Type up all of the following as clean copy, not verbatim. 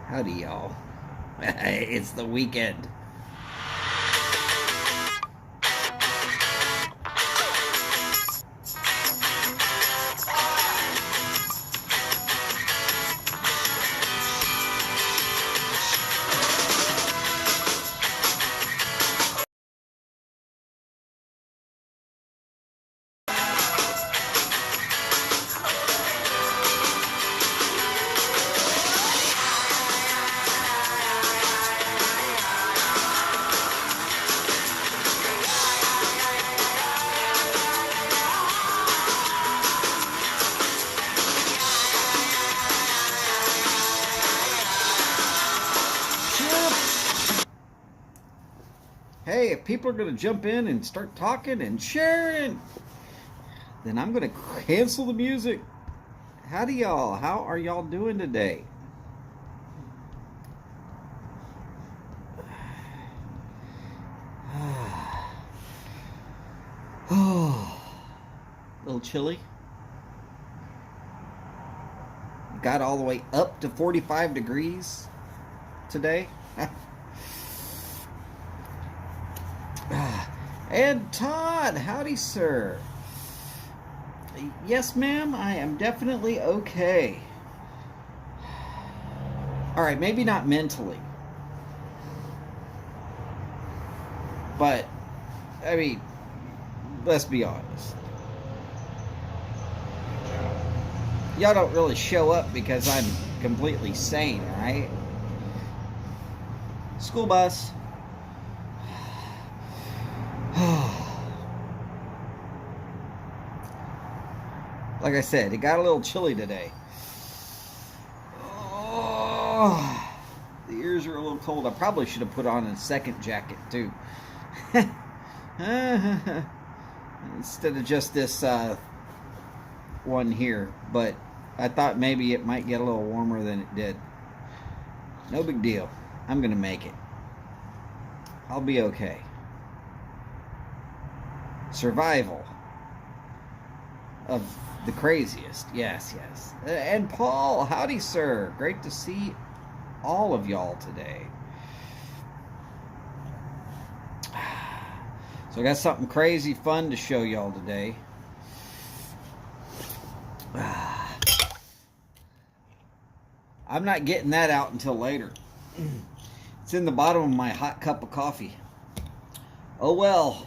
Howdy, y'all. It's the weekend. Hey, if people are going to jump in and start talking and sharing, then I'm going to cancel the music. Howdy, y'all. How are y'all doing today? Oh, a little chilly. Got all the way up to 45 degrees today. And Todd, howdy, sir. Yes, ma'am, I am definitely okay. All right, maybe not mentally, but I mean, let's be honest. Y'all don't really show up because I'm completely sane, right? School bus. Like I said, it got a little chilly today. Oh, the ears are a little cold. I probably should have put on a second jacket too. Instead of just this one here. But I thought maybe it might get a little warmer than it did. No big deal. I'm going to make it. I'll be okay. Survival of the craziest. Yes. And Paul, howdy, sir. Great to see all of y'all today. So I got something crazy fun to show y'all today. I'm not getting that out until later. It's in the bottom of my hot cup of coffee. Oh well.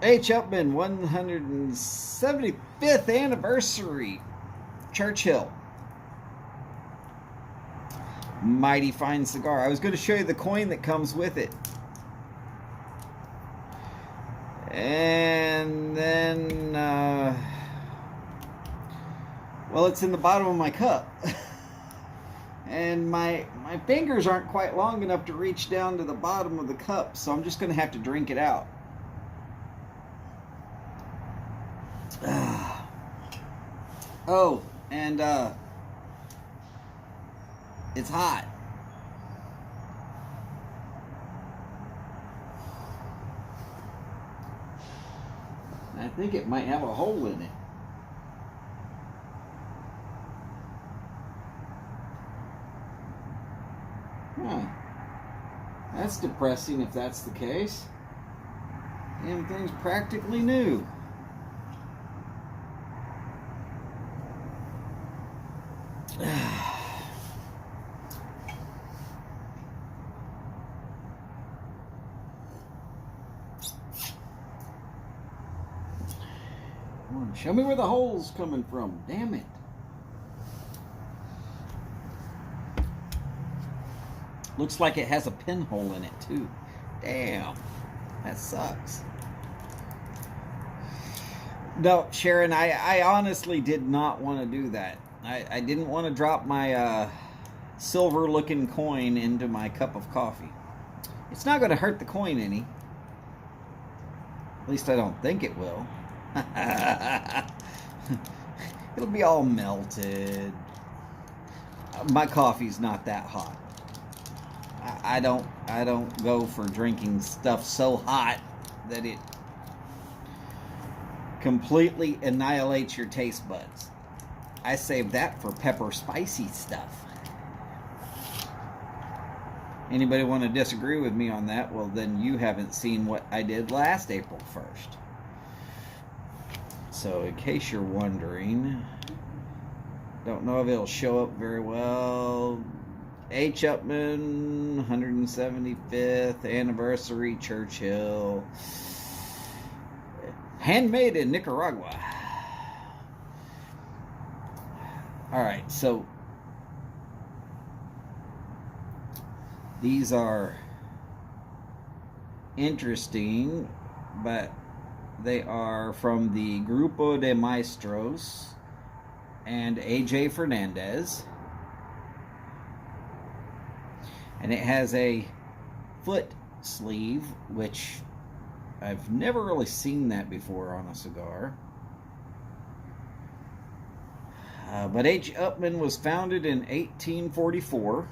H. Upman, 175th anniversary. Churchill. Mighty fine cigar. I was going to show you the coin that comes with it. And then, well, it's in the bottom of my cup. And my fingers aren't quite long enough to reach down to the bottom of the cup, so I'm just going to have to drink it out. Oh, and it's hot. I think it might have a hole in it. Huh. That's depressing if that's the case. Damn thing's practically new. Show me where the hole's coming from. Damn it. Looks like it has a pinhole in it too. Damn. That sucks. No, Sharon, I honestly did not want to do that. I didn't want to drop my silver looking coin into my cup of coffee. It's not going to hurt the coin any. At least I don't think it will. It'll be all melted. My coffee's not that hot. I don't go for drinking stuff so hot that it completely annihilates your taste buds. I saved that for pepper spicy stuff. Anybody want to disagree with me on that? Well, then you haven't seen what I did last April 1st. So, in case you're wondering, don't know if it'll show up very well. H. Upman, 175th anniversary, Churchill. Handmade in Nicaragua. Alright, so these are interesting, but they are from the Grupo de Maestros and A.J. Fernandez. And it has a foot sleeve, which I've never really seen that before on a cigar. But H. Upman was founded in 1844.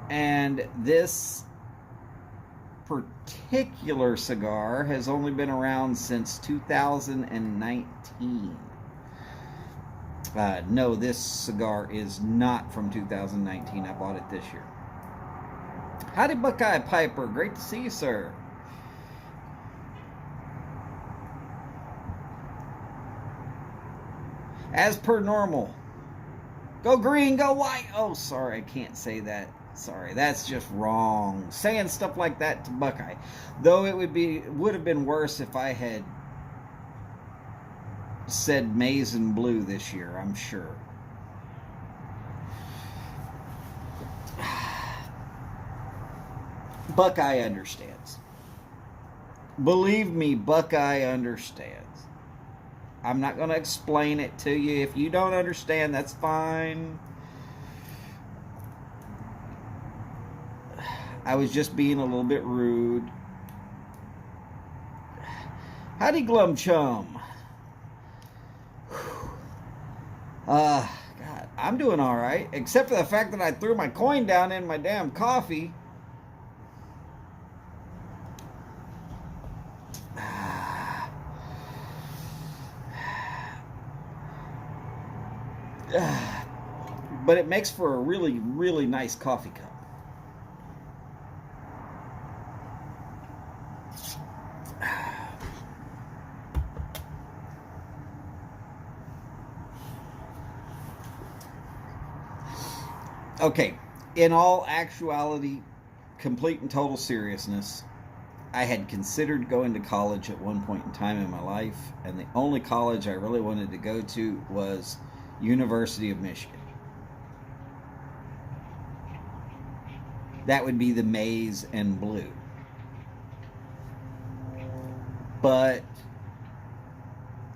And this particular cigar has only been around since 2019. No, this cigar is not from 2019. I bought it this year. Howdy, Buckeye Piper. Great to see you, sir. As per normal. Go green, go white. Oh, sorry, I can't say that. Sorry, that's just wrong. Saying stuff like that to Buckeye. Though it would have been worse if I had said maize and blue this year, I'm sure. Buckeye understands. Believe me, Buckeye understands. I'm not going to explain it to you. If you don't understand, that's fine. I was just being a little bit rude. Howdy, Glum Chum. God, I'm doing all right, except for the fact that I threw my coin down in my damn coffee. But it makes for a really, really nice coffee cup. Okay, in all actuality, complete and total seriousness, I had considered going to college at one point in time in my life, and the only college I really wanted to go to was University of Michigan. That would be the maize and blue. But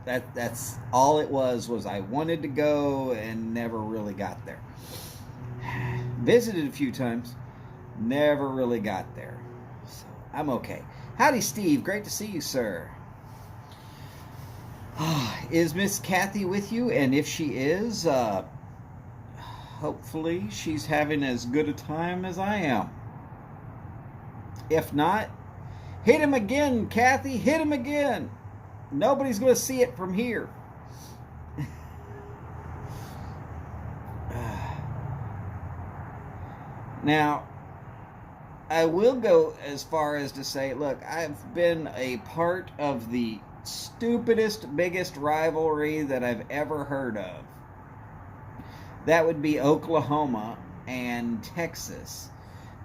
that's all it was I wanted to go and never really got there. Visited a few times, never really got there. So I'm okay. Howdy, Steve. Great to see you, sir. Is Miss Kathy with you? And if she is, hopefully she's having as good a time as I am. If not, hit him again, Kathy. Hit him again. Nobody's going to see it from here. Now, I will go as far as to say, look, I've been a part of the stupidest, biggest rivalry that I've ever heard of. That would be Oklahoma and Texas.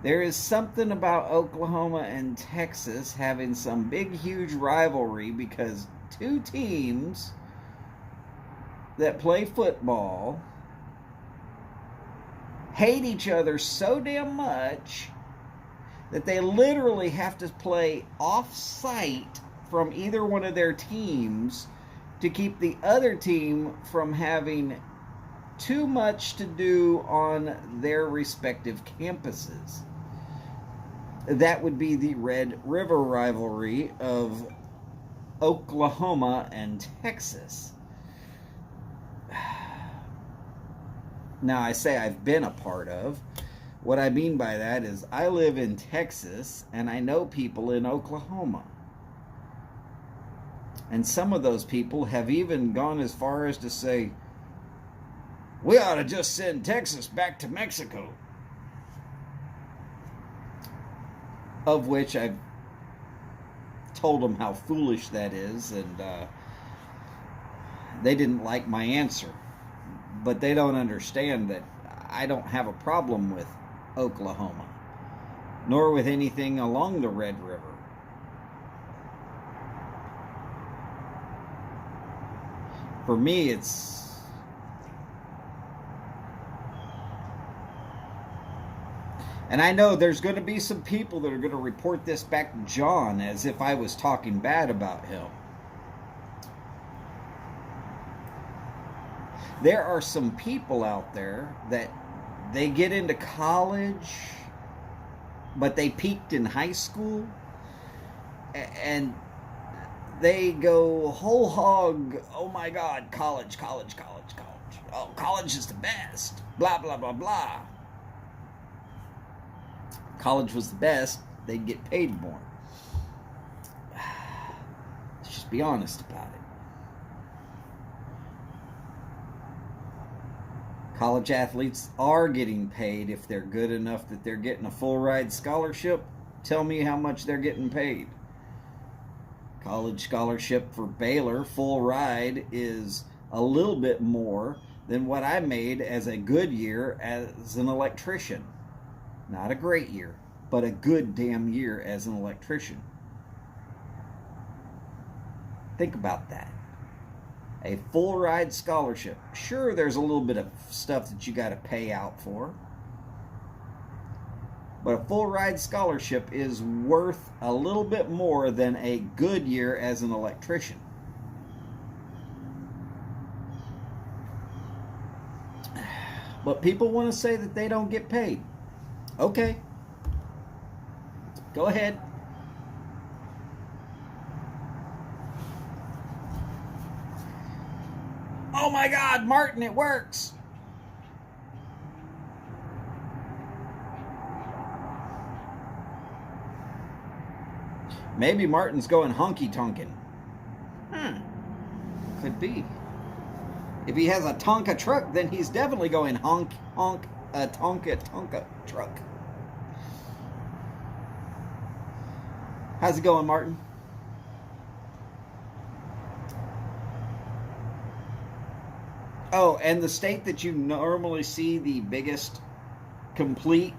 There is something about Oklahoma and Texas having some big, huge rivalry because two teams that play football hate each other so damn much that they literally have to play off-site from either one of their teams to keep the other team from having too much to do on their respective campuses. That would be the Red River rivalry of Oklahoma and Texas. Now, I say I've been a part of. What I mean by that is I live in Texas and I know people in Oklahoma. And some of those people have even gone as far as to say, we ought to just send Texas back to Mexico. Of which I've told them how foolish that is, and they didn't like my answer. But they don't understand that I don't have a problem with Oklahoma, nor with anything along the Red River. For me, it's and I know there's going to be some people that are going to report this back to John as if I was talking bad about him. There are some people out there that they get into college, but they peaked in high school, and they go whole hog, oh my God, college. Oh, college is the best. Blah, blah, blah, blah. College was the best, they'd get paid more. Let's just be honest about it. College athletes are getting paid if they're good enough that they're getting a full ride scholarship. Tell me how much they're getting paid. College scholarship for Baylor, full ride, is a little bit more than what I made as a good year as an electrician. Not a great year, but a good damn year as an electrician. Think about that. A full ride scholarship. Sure, there's a little bit of stuff that you got to pay out for. But a full ride scholarship is worth a little bit more than a good year as an electrician. But people want to say that they don't get paid. Okay. Go ahead. Oh my God, Martin, it works. Maybe Martin's going honky-tonkin'. Could be. If he has a Tonka truck, then he's definitely going honk, honk, a Tonka truck. How's it going, Martin? Oh, and the state that you normally see the biggest complete,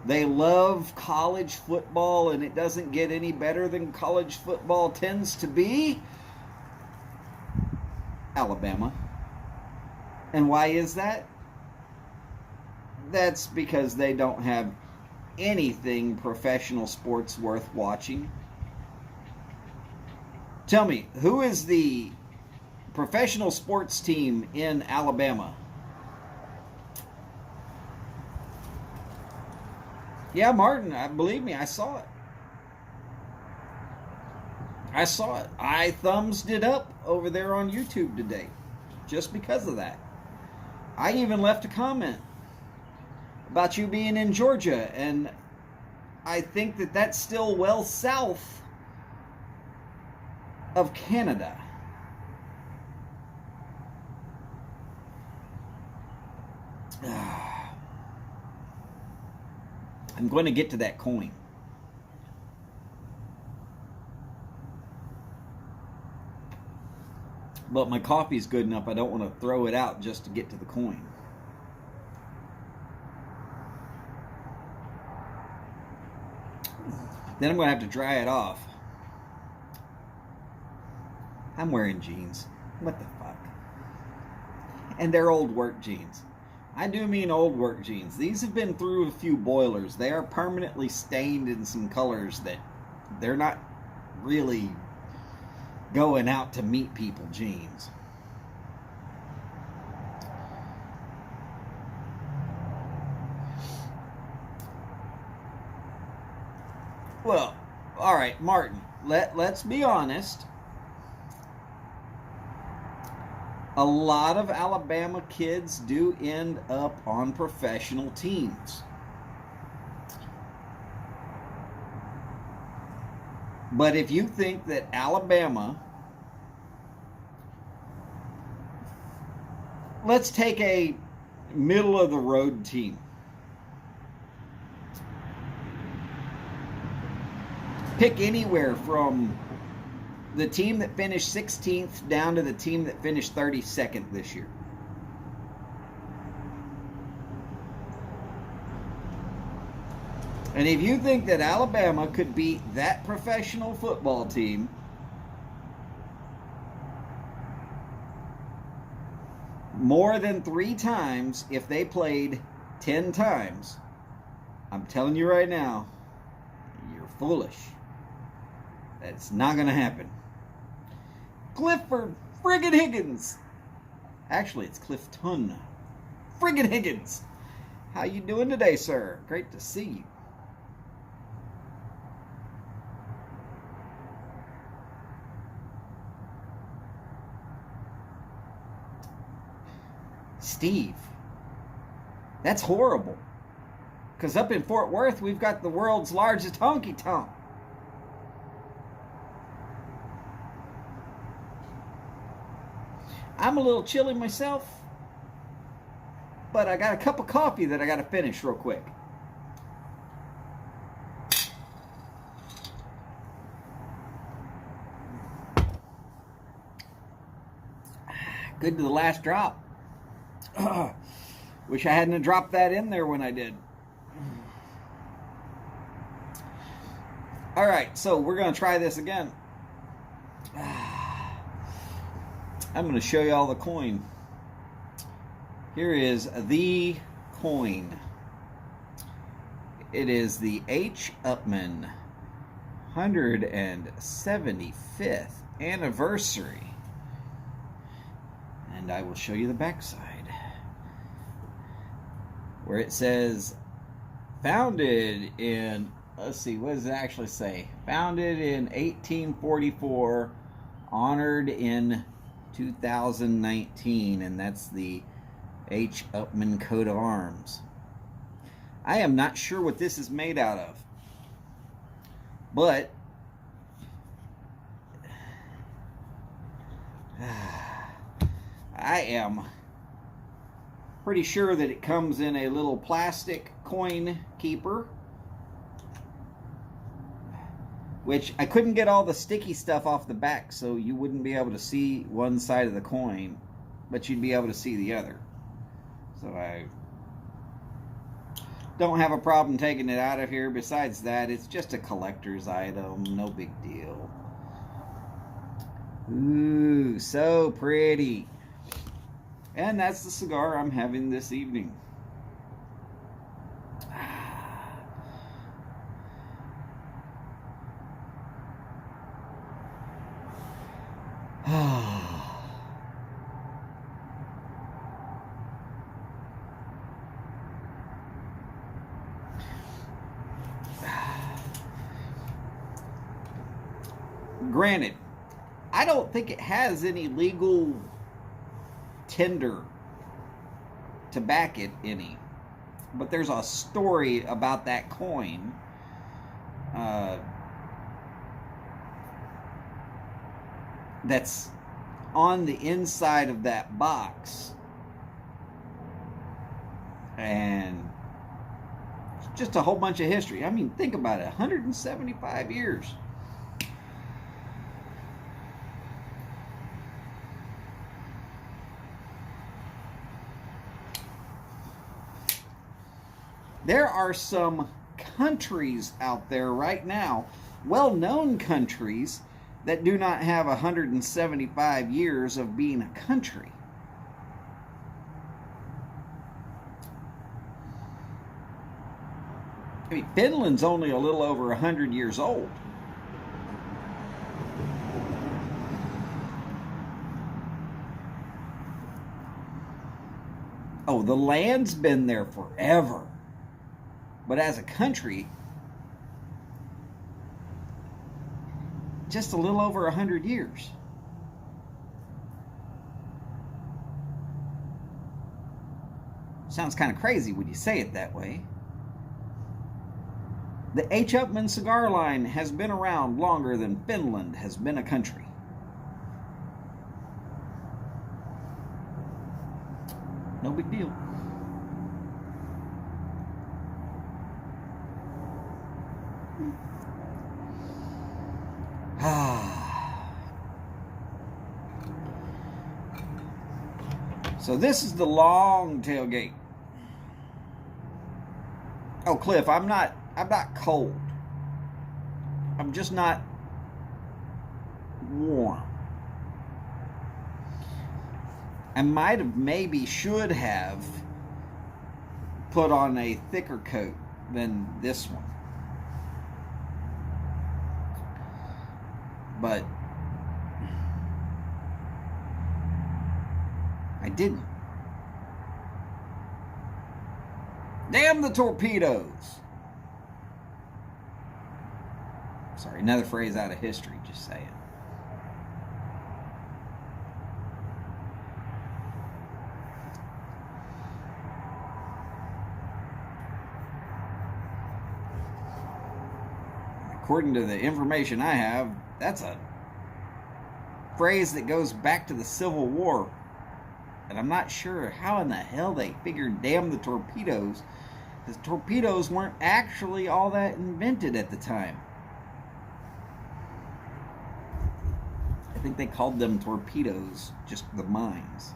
they love college football, and it doesn't get any better than college football tends to be Alabama. And why is that? That's because they don't have anything professional sports worth watching. Tell me, who is the professional sports team in Alabama? Yeah, Martin, believe me, I saw it. I thumbsed it up over there on YouTube today just because of that. I even left a comment about you being in Georgia, and I think that that's still well south of Canada. I'm going to get to that coin. But my coffee's good enough, I don't want to throw it out just to get to the coin. Then I'm going to have to dry it off. I'm wearing jeans. What the fuck? And they're old work jeans. I do mean old work jeans. These have been through a few boilers. They are permanently stained in some colors that they're not really going out to meet people jeans. Well, all right, Martin, let's be honest. A lot of Alabama kids do end up on professional teams. But if you think that Alabama, let's take a middle of the road team. Pick anywhere from the team that finished 16th down to the team that finished 32nd this year. And if you think that Alabama could beat that professional football team, more than 3 times if they played 10 times, I'm telling you right now, you're foolish. That's not going to happen. Clifford friggin' Higgins. Actually, it's Clifton friggin' Higgins. How you doing today, sir? Great to see you. Steve, that's horrible. Because up in Fort Worth, we've got the world's largest honky-tonk. I'm a little chilly myself, but I got a cup of coffee that I got to finish real quick. Good to the last drop. Wish I hadn't dropped that in there when I did. All right, so we're going to try this again. I'm going to show you all the coin. Here is the coin. It is the H. Upman 175th anniversary. And I will show you the backside, where it says founded in, let's see, what does it actually say? Founded in 1844, honored in 2019, and that's the H. Upman coat of arms. I am not sure what this is made out of, but I am pretty sure that it comes in a little plastic coin keeper, which I couldn't get all the sticky stuff off the back, so you wouldn't be able to see one side of the coin, but you'd be able to see the other. So I don't have a problem taking it out of here. Besides that, it's just a collector's item, no big deal. Ooh, so pretty. And that's the cigar I'm having this evening. Granted, I don't think it has any legal tender to back it any, but there's a story about that coin that's on the inside of that box, and it's just a whole bunch of history. I mean, think about it, 175 years. There are some countries out there right now, well-known countries, that do not have 175 years of being a country. I mean, Finland's only a little over 100 years old. Oh, the land's been there forever. But as a country, just a little over 100 years. Sounds kind of crazy when you say it that way. The H. Upmann cigar line has been around longer than Finland has been a country. No big deal. So this is the long tailgate. Oh, Cliff, I'm not cold. I'm just not warm. I might have, maybe should have put on a thicker coat than this one. But I didn't. Damn the torpedoes. Sorry, another phrase out of history, just saying. According to the information I have, that's a phrase that goes back to the Civil War. And I'm not sure how in the hell they figured damn the torpedoes, because torpedoes weren't actually all that invented at the time. I think they called them torpedoes, just the mines.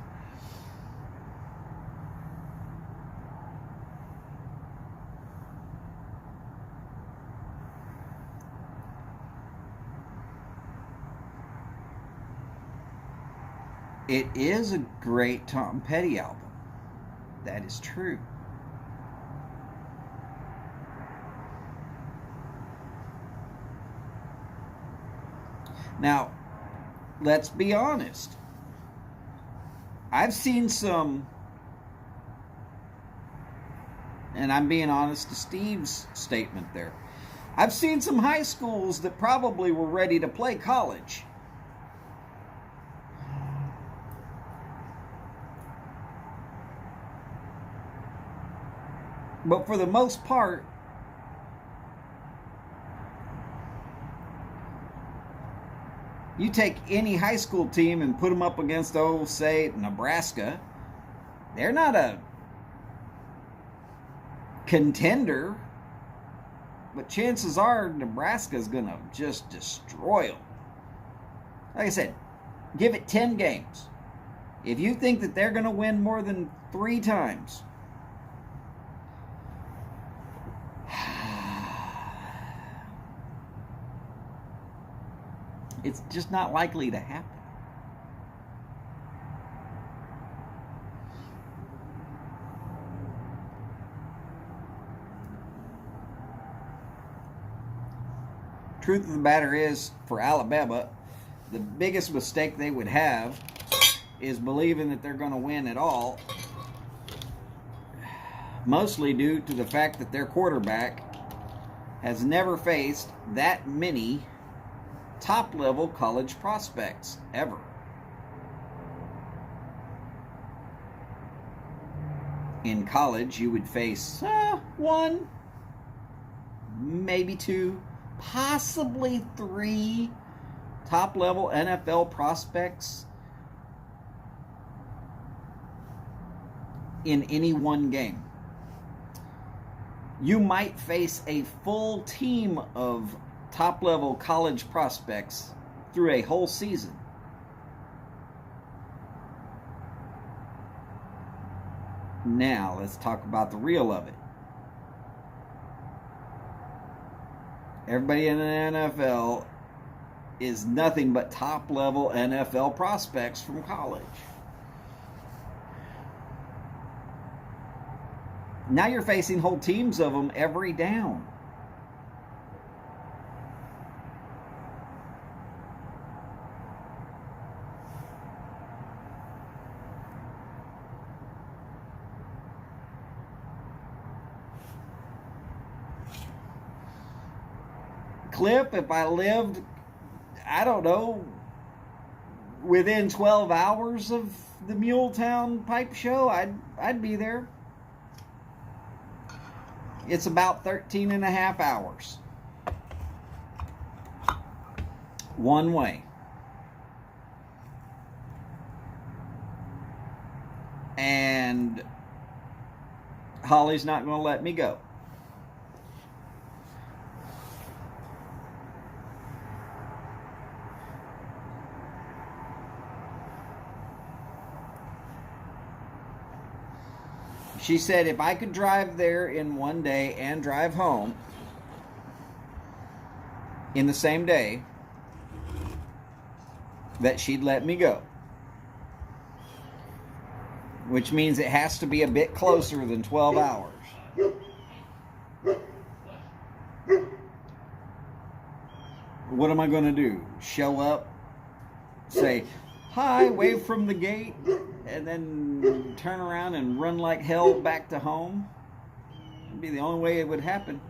It is a great Tom Petty album. That is true. Now, let's be honest. I've seen some, and I'm being honest to Steve's statement there, I've seen some high schools that probably were ready to play college. But for the most part, you take any high school team and put them up against, oh, say, Nebraska, they're not a contender, but chances are Nebraska's going to just destroy them. Like I said, give it 10 games. If you think that they're going to win more than 3 times, it's just not likely to happen. Truth of the matter is, for Alabama, the biggest mistake they would have is believing that they're going to win at all, mostly due to the fact that their quarterback has never faced that many top-level college prospects ever. In college, you would face 1, maybe 2, possibly 3 top-level NFL prospects in any one game. You might face a full team of top-level college prospects through a whole season. Now, let's talk about the real of it. Everybody in the NFL is nothing but top-level NFL prospects from college. Now you're facing whole teams of them every down. Clip, if I lived, I don't know, within 12 hours of the Muletown Pipe Show, I'd be there. It's about 13 and a half hours. One way. And Holly's not going to let me go. She said if I could drive there in one day and drive home in the same day, that she'd let me go. Which means it has to be a bit closer than 12 hours. What am I going to do? Show up, say, hi, wave from the gate, and then turn around and run like hell back to home? That'd be the only way it would happen.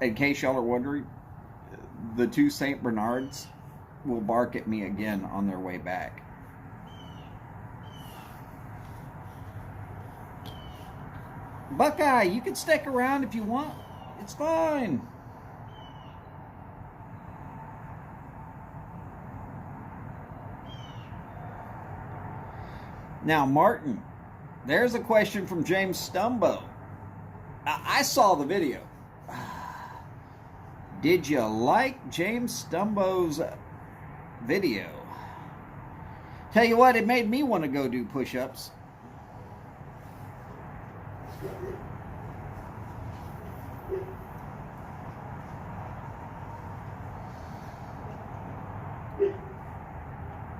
In case y'all are wondering, the two St. Bernards will bark at me again on their way back. Buckeye, you can stick around if you want. It's fine. Now, Martin, there's a question from James Stumbo. I saw the video. Did you like James Stumbo's video? Tell you what, it made me want to go do push-ups.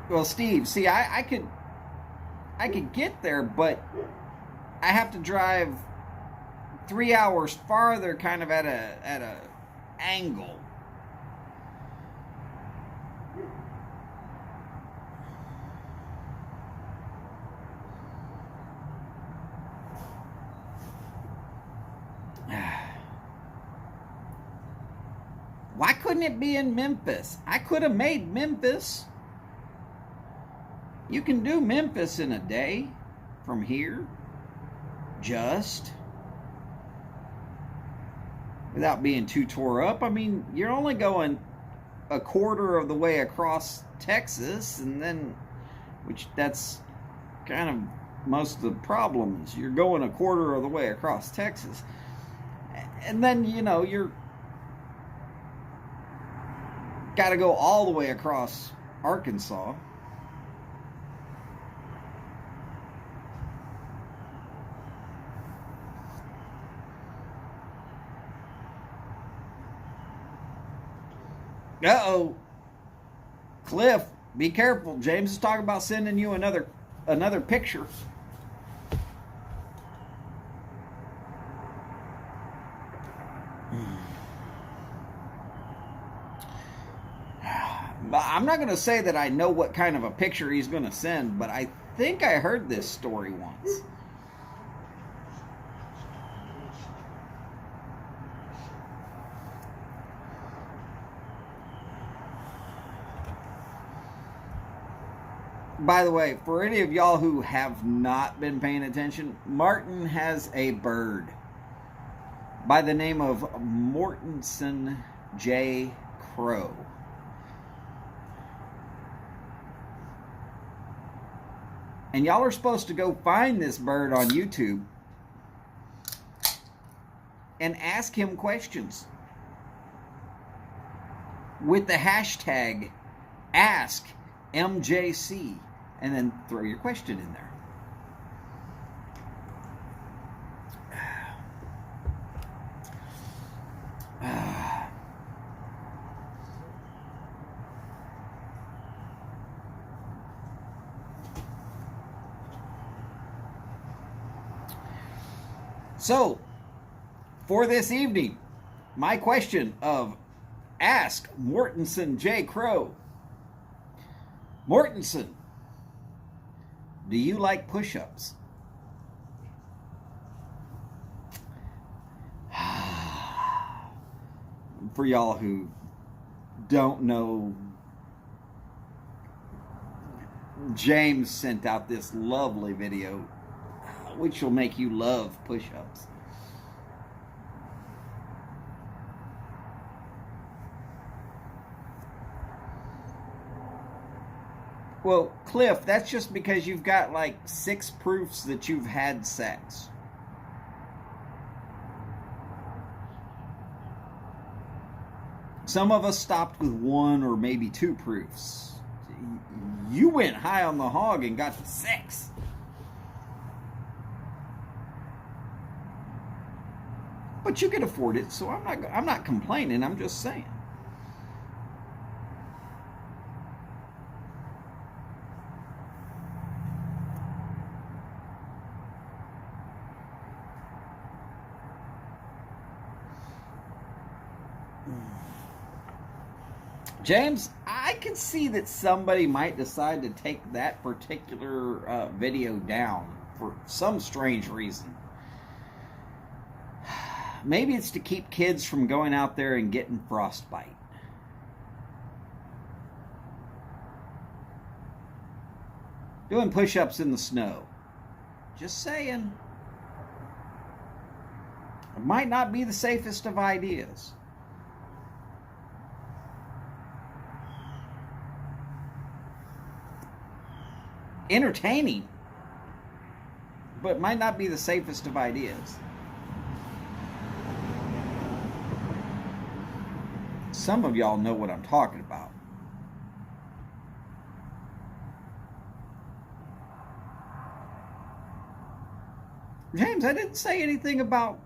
Well, Steve, see, I could get there, but I have to drive 3 hours farther, kind of at a angle. Why couldn't it be in Memphis? I could have made Memphis. You can do Memphis in a day from here, just without being too tore up. I mean, you're only going a quarter of the way across Texas, and then, which that's kind of most of the problems. You're going a quarter of the way across Texas, and then, you know, you're got to go all the way across Arkansas. Uh-oh. Cliff, be careful. James is talking about sending you another picture. I'm not going to say that I know what kind of a picture he's going to send, but I think I heard this story once. By the way, for any of y'all who have not been paying attention, Martin has a bird by the name of Mortensen J. Crow. And y'all are supposed to go find this bird on YouTube and ask him questions with the hashtag AskMJC, and then throw your question in there. So, for this evening, my question of Ask Mortensen J. Crow. Mortensen, do you like push-ups? For y'all who don't know James sent out this lovely video, which will make you love push-ups. Well, Cliff, that's just because you've got like 6 proofs that you've had sex. Some of us stopped with 1 or maybe 2 proofs. You went high on the hog and got to 6. But you can afford it, so I'm not complaining. I'm just saying. James, I can see that somebody might decide to take that particular video down for some strange reason. Maybe it's to keep kids from going out there and getting frostbite. Doing push-ups in the snow. Just saying. It might not be the safest of ideas. Entertaining, but might not be the safest of ideas. Some of y'all know what I'm talking about. James, I didn't say anything about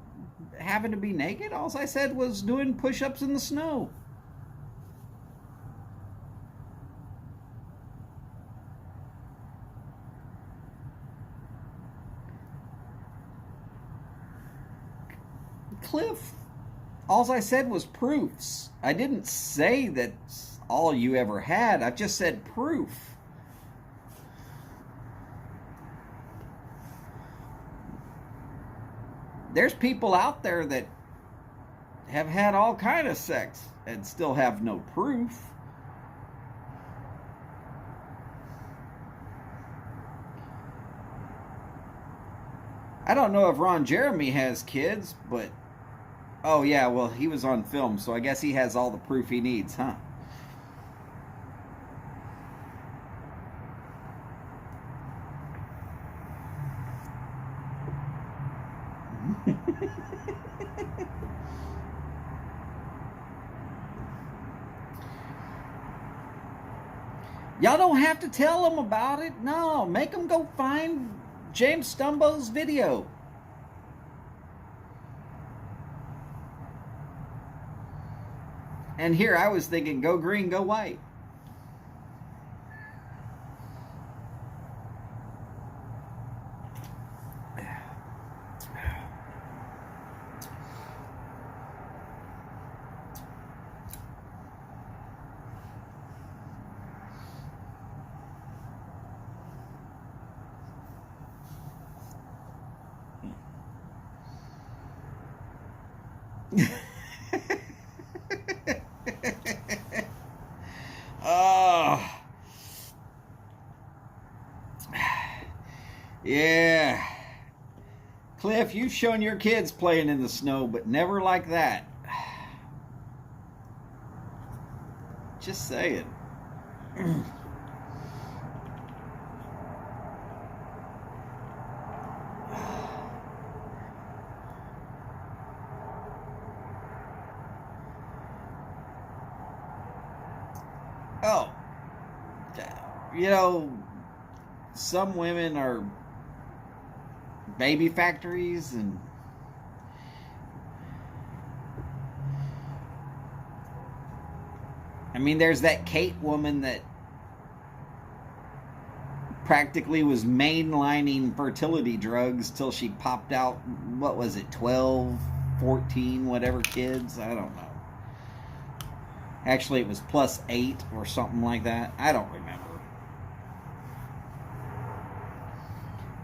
having to be naked. All I said was doing push-ups in the snow. Cliff, all I said was proofs. I didn't say that's all you ever had. I just said proof. There's people out there that have had all kind of sex and still have no proof. I don't know if Ron Jeremy has kids, but oh yeah, well, he was on film, so I guess he has all the proof he needs, huh? Y'all don't have to tell them about it. No, make them go find James Stumbo's video. And here I was thinking, go green, go white. Yeah. Cliff, you've shown your kids playing in the snow, but never like that. Just saying. Oh. You know, some women are baby factories, and I mean, there's that Kate woman that practically was mainlining fertility drugs till she popped out, what was it, 12, 14, whatever kids? I don't know. Actually, it was +8 or something like that. I don't remember.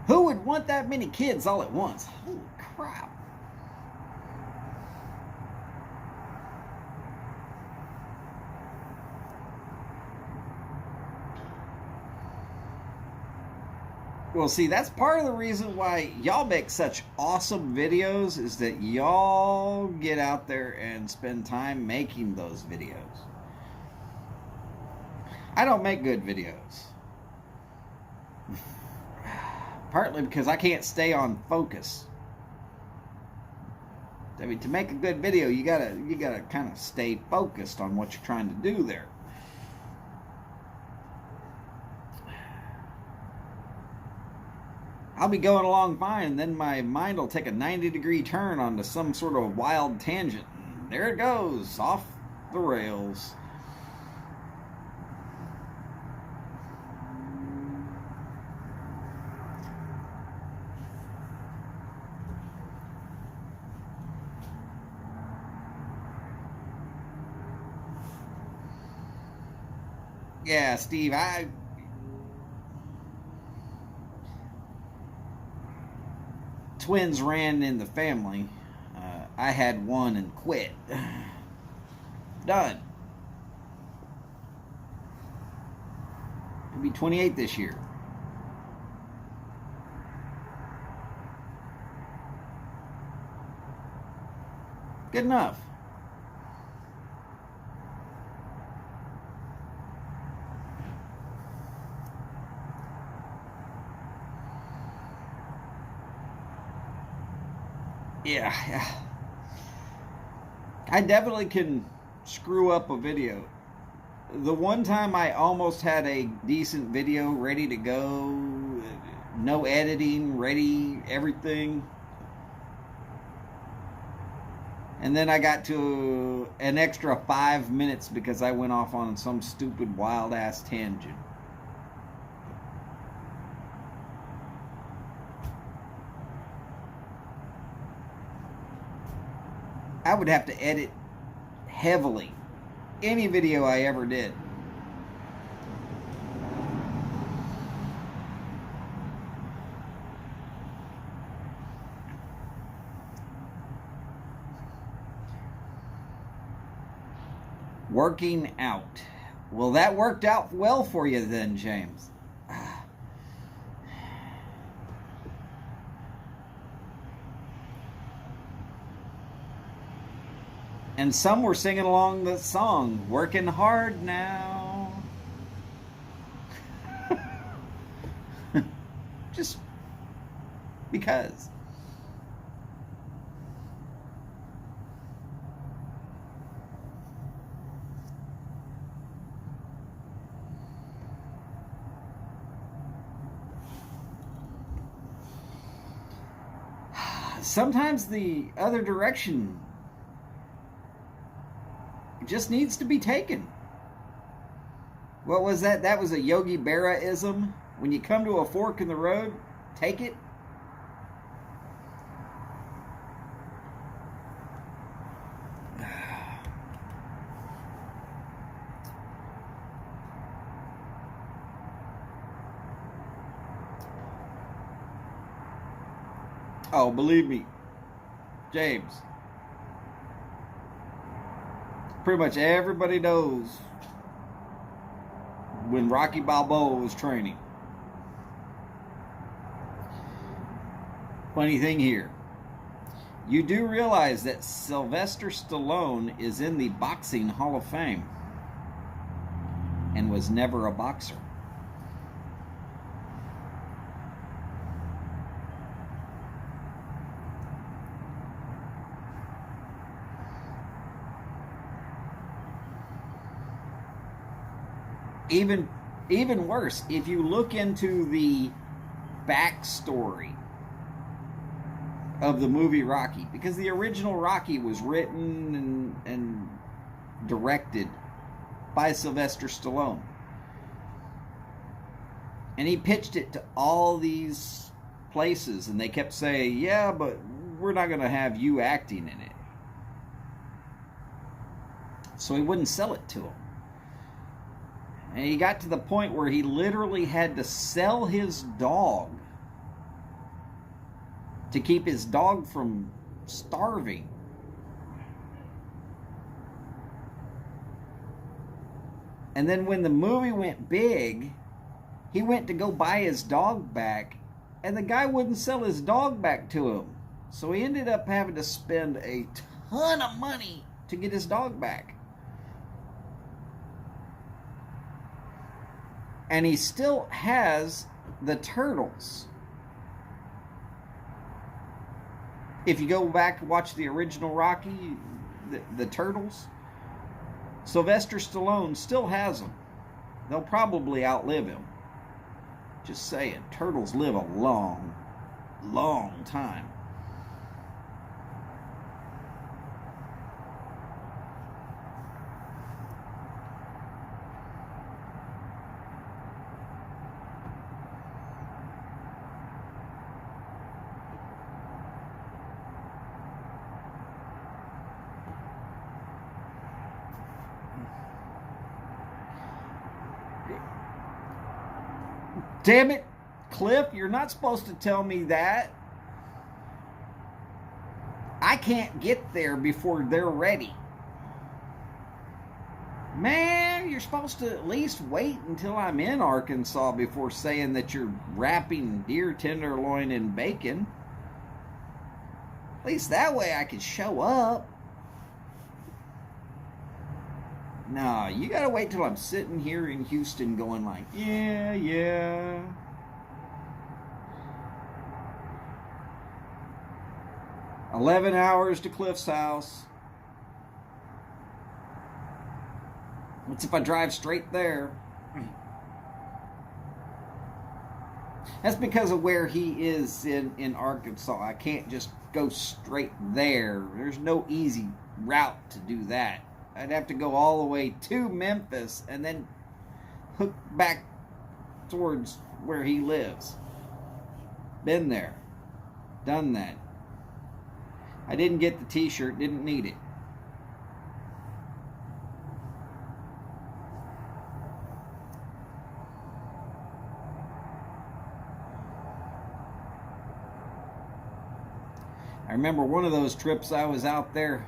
Who would want that many kids all at once? Holy crap. Well, see, that's part of the reason why y'all make such awesome videos, is that y'all get out there and spend time making those videos. I don't make good videos. Partly because I can't stay on focus. I mean, to make a good video, you gotta kind of stay focused on what you're trying to do there. I'll be going along fine, and then my mind will take a 90-degree turn onto some sort of wild tangent. There it goes, off the rails. Yeah, Steve, twins ran in the family. I had one and quit. Done. I'll be 28 this year. Good enough. Yeah. I definitely can screw up a video. The one time I almost had a decent video ready to go, no editing, ready, everything. And then I got to an extra 5 minutes because I went off on some stupid wild ass tangent. I would have to edit heavily any video I ever did. Working out. Well, that worked out well for you then, James. And some were singing along the song, "Working hard now." Just because. Sometimes the other direction just needs to be taken. What was that? That was a Yogi Berra-ism. When you come to a fork in the road, take it. Oh, believe me, James, pretty much everybody knows when Rocky Balboa was training. Funny thing here, you do realize that Sylvester Stallone is in the Boxing Hall of Fame and was never a boxer. Even worse, if you look into the backstory of the movie Rocky, because the original Rocky was written and directed by Sylvester Stallone, and he pitched it to all these places, and they kept saying, "Yeah, but we're not going to have you acting in it," so he wouldn't sell it to them. And he got to the point where he literally had to sell his dog to keep his dog from starving. And then when the movie went big, he went to go buy his dog back, and the guy wouldn't sell his dog back to him. So he ended up having to spend a ton of money to get his dog back. And he still has the turtles. If you go back and watch the original Rocky, the turtles, Sylvester Stallone still has them. They'll probably outlive him. Just saying, turtles live a long, long time. Damn it, Cliff, you're not supposed to tell me that. I can't get there before they're ready. Man, you're supposed to at least wait until I'm in Arkansas before saying that you're wrapping deer tenderloin in bacon. At least that way I could show up. No, you gotta wait till I'm sitting here in Houston going like, yeah. 11 hours to Cliff's house. What's if I drive straight there? That's because of where he is in Arkansas. I can't just go straight there. There's no easy route to do that. I'd have to go all the way to Memphis and then hook back towards where he lives. Been there. Done that. I didn't get the t-shirt. Didn't need it. I remember one of those trips I was out there.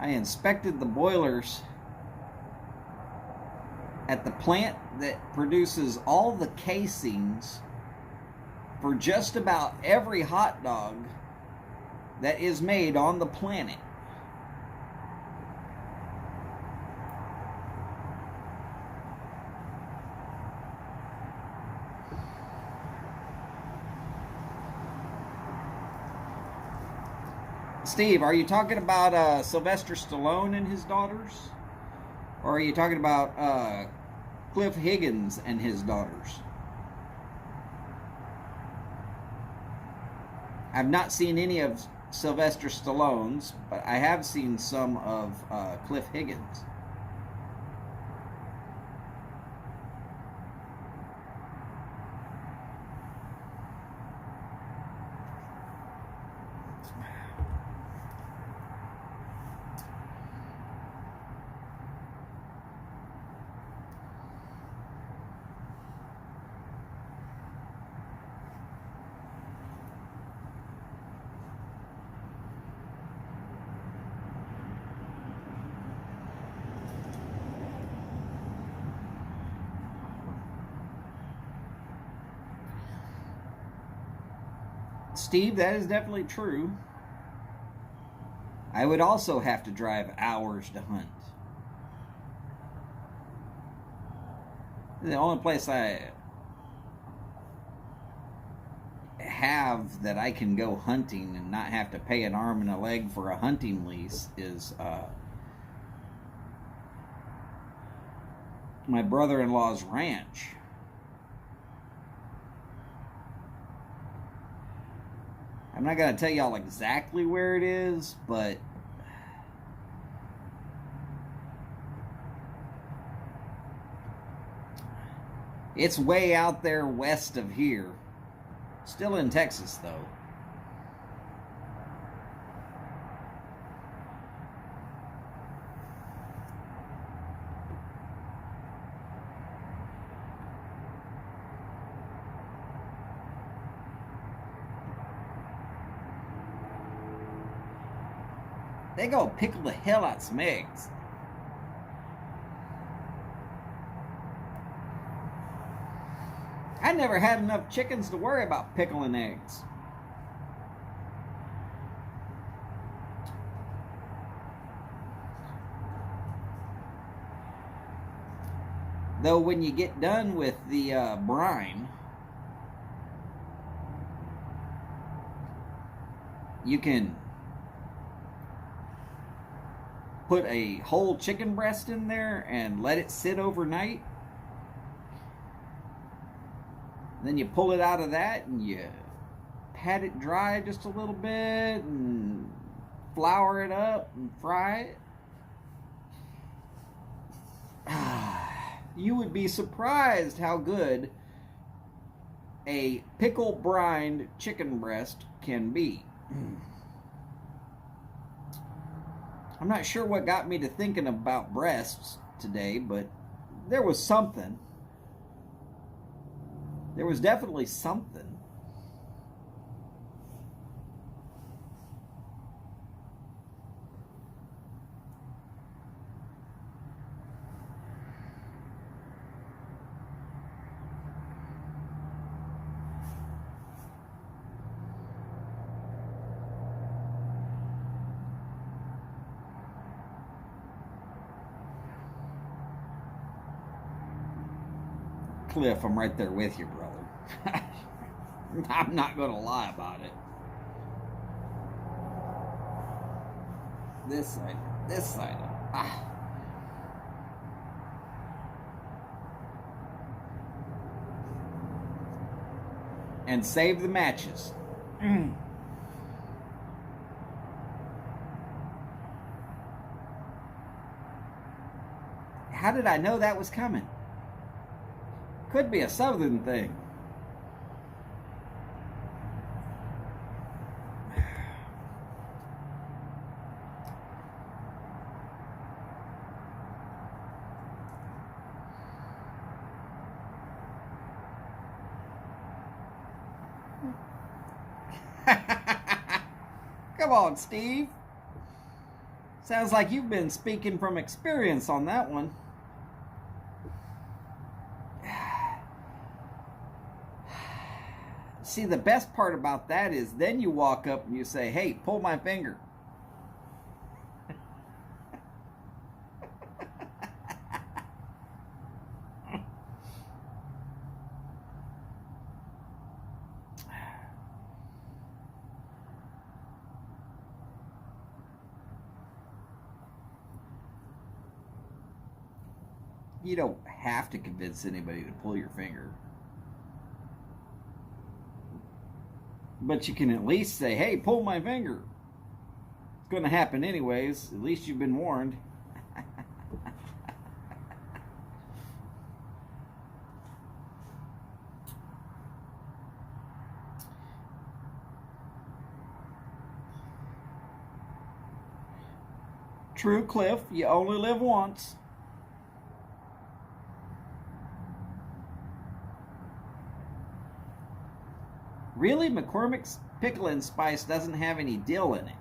I inspected the boilers at the plant that produces all the casings for just about every hot dog that is made on the planet. Steve, are you talking about Sylvester Stallone and his daughters? Or are you talking about Cliff Higgins and his daughters? I've not seen any of Sylvester Stallone's, but I have seen some of Cliff Higgins. Steve, that is definitely true. I would also have to drive hours to hunt. The only place I have that I can go hunting and not have to pay an arm and a leg for a hunting lease is my brother-in-law's ranch. I'm not going to tell y'all exactly where it is, but it's way out there west of here. Still in Texas, though. They go pickle the hell out of some eggs. I never had enough chickens to worry about pickling eggs. Though when you get done with the brine, you can put a whole chicken breast in there and let it sit overnight. Then you pull it out of that and you pat it dry just a little bit and flour it up and fry it. You would be surprised how good a pickle brined chicken breast can be. I'm not sure what got me to thinking about breasts today, but there was something. There was definitely something. Cliff, I'm right there with you, brother. I'm not going to lie about it. This side. And save the matches. How did I know that was coming? Could be a southern thing. Come on, Steve. Sounds like you've been speaking from experience on that one. See, the best part about that is then you walk up and you say, hey, pull my finger. You don't have to convince anybody to pull your finger. But you can at least say, hey, pull my finger. It's going to happen anyways. At least you've been warned. True, Cliff. You only live once. Really? McCormick's Pickle and Spice doesn't have any dill in it.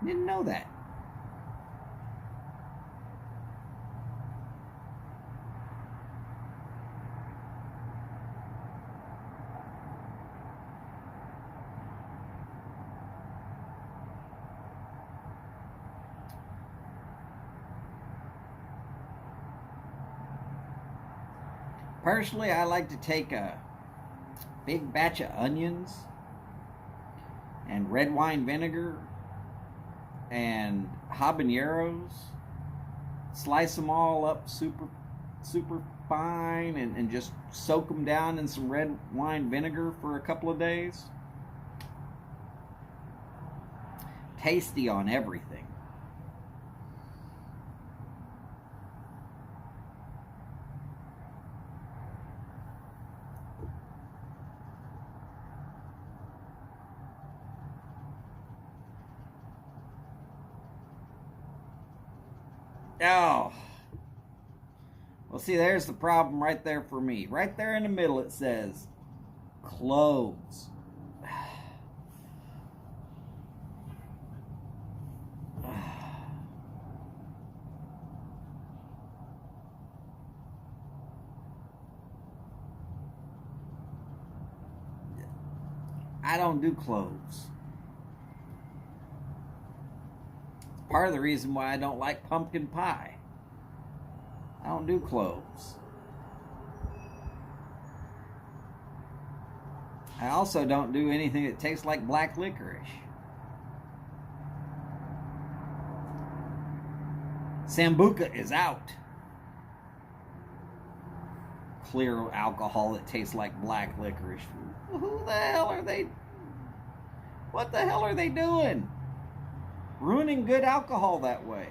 Didn't know that. Personally, I like to take a big batch of onions and red wine vinegar and habaneros, slice them all up super fine, and just soak them down in some red wine vinegar for a couple of days. Tasty on everything. Oh. Well, see, there's the problem right there for me. Right there in the middle it says cloves. I don't do cloves. It's part of the reason why I don't like pumpkin pie. I don't do cloves. I also don't do anything that tastes like black licorice. Sambuca is out. Clear alcohol that tastes like black licorice. Who the hell are they? What the hell are they doing? Ruining good alcohol that way.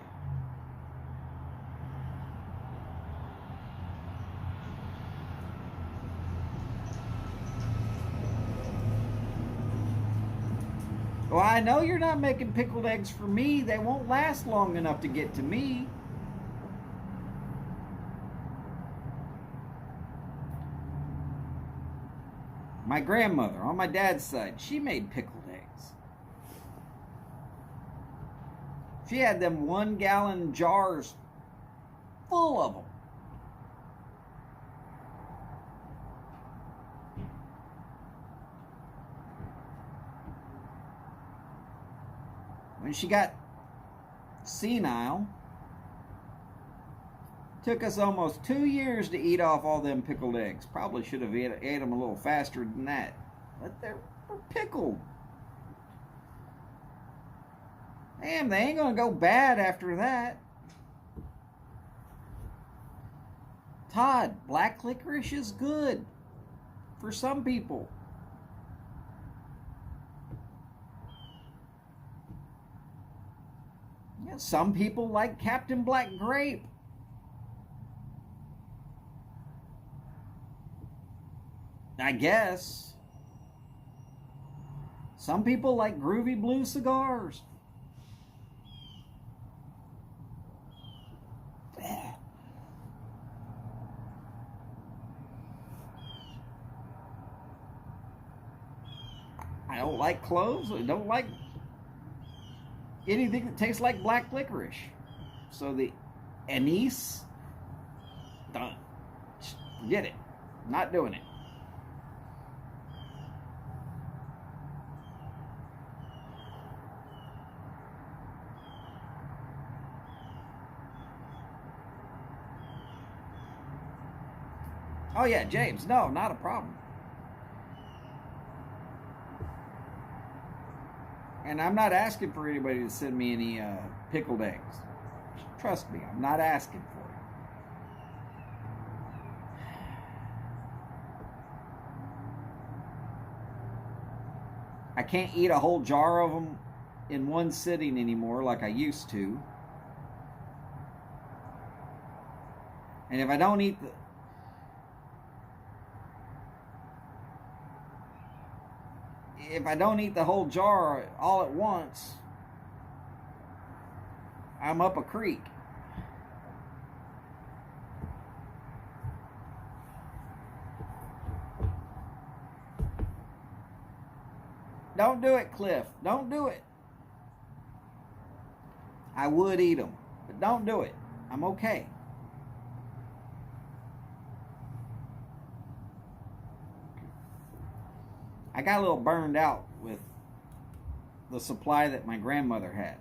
Well, I know you're not making pickled eggs for me. They won't last long enough to get to me. My grandmother, on my dad's side, she made pickled eggs. She had them 1-gallon jars full of them. When she got senile, took us almost 2 years to eat off all them pickled eggs. Probably should have ate them a little faster than that. But they're pickled. Damn, they ain't gonna go bad after that. Todd, black licorice is good for some people. Yeah, some people like Captain Black Grape. I guess. Some people like Groovy Blue cigars. I don't like cloves. I don't like anything that tastes like black licorice. So the anise, done. Forget it. Not doing it. Oh yeah, James, no, not a problem. And I'm not asking for anybody to send me any pickled eggs. Trust me, I'm not asking for it. I can't eat a whole jar of them in one sitting anymore like I used to. And if I don't eat the whole jar all at once, I'm up a creek. Don't do it, Cliff. Don't do it. I would eat them, but don't do it. I'm okay. I got a little burned out with the supply that my grandmother had.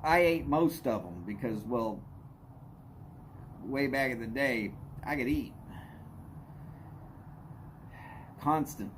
I ate most of them because, well, way back in the day, I could eat constantly.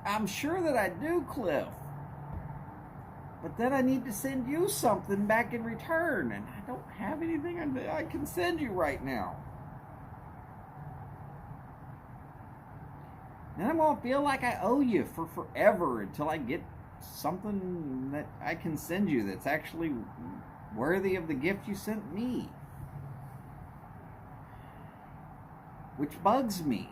I'm sure that I do, Cliff. But then I need to send you something back in return, and I don't have anything I can send you right now. Then I'm going to feel like I owe you for forever until I get something that I can send you that's actually worthy of the gift you sent me. which bugs me.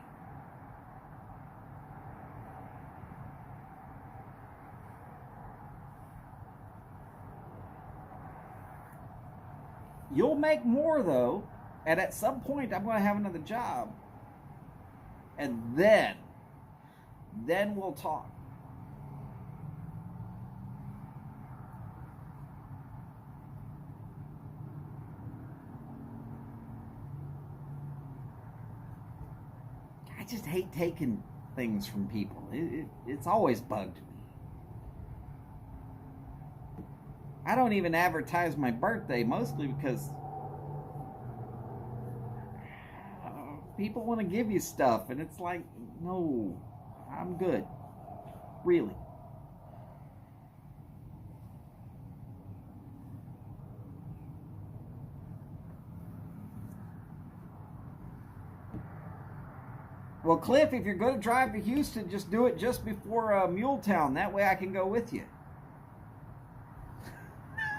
You'll make more, though, and at some point I'm going to have another job. And then we'll talk. I just hate taking things from people. It's always bugged me. I don't even advertise my birthday, mostly because people want to give you stuff, and it's like, no, I'm good. Really. Well, Cliff, if you're going to drive to Houston, just do it just before Muletown. That way I can go with you.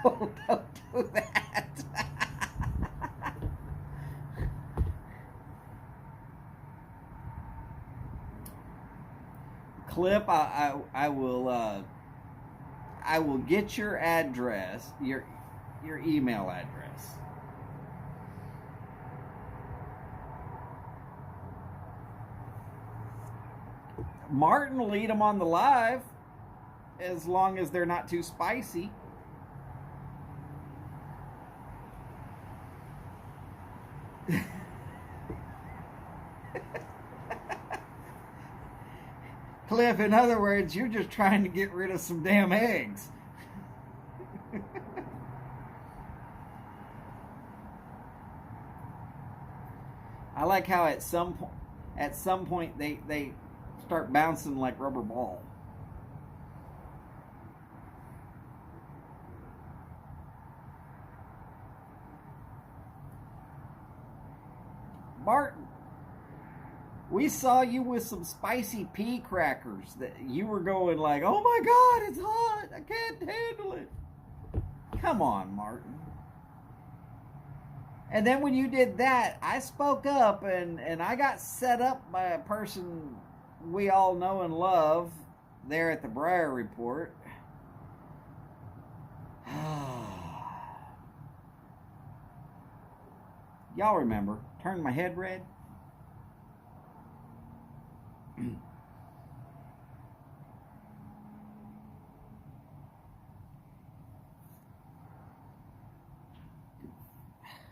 Oh, don't do that. Cliff, I will get your address, your email address. Martin will eat them on the live, as long as they're not too spicy. Cliff, in other words, you're just trying to get rid of some damn eggs. I like how at some point they start bouncing like rubber ball. Martin, we saw you with some spicy pea crackers that you were going like, oh my God, it's hot. I can't handle it. Come on, Martin. And then when you did that, I spoke up and I got set up by a person we all know and love there at the Briar Report. Y'all remember, turned my head red.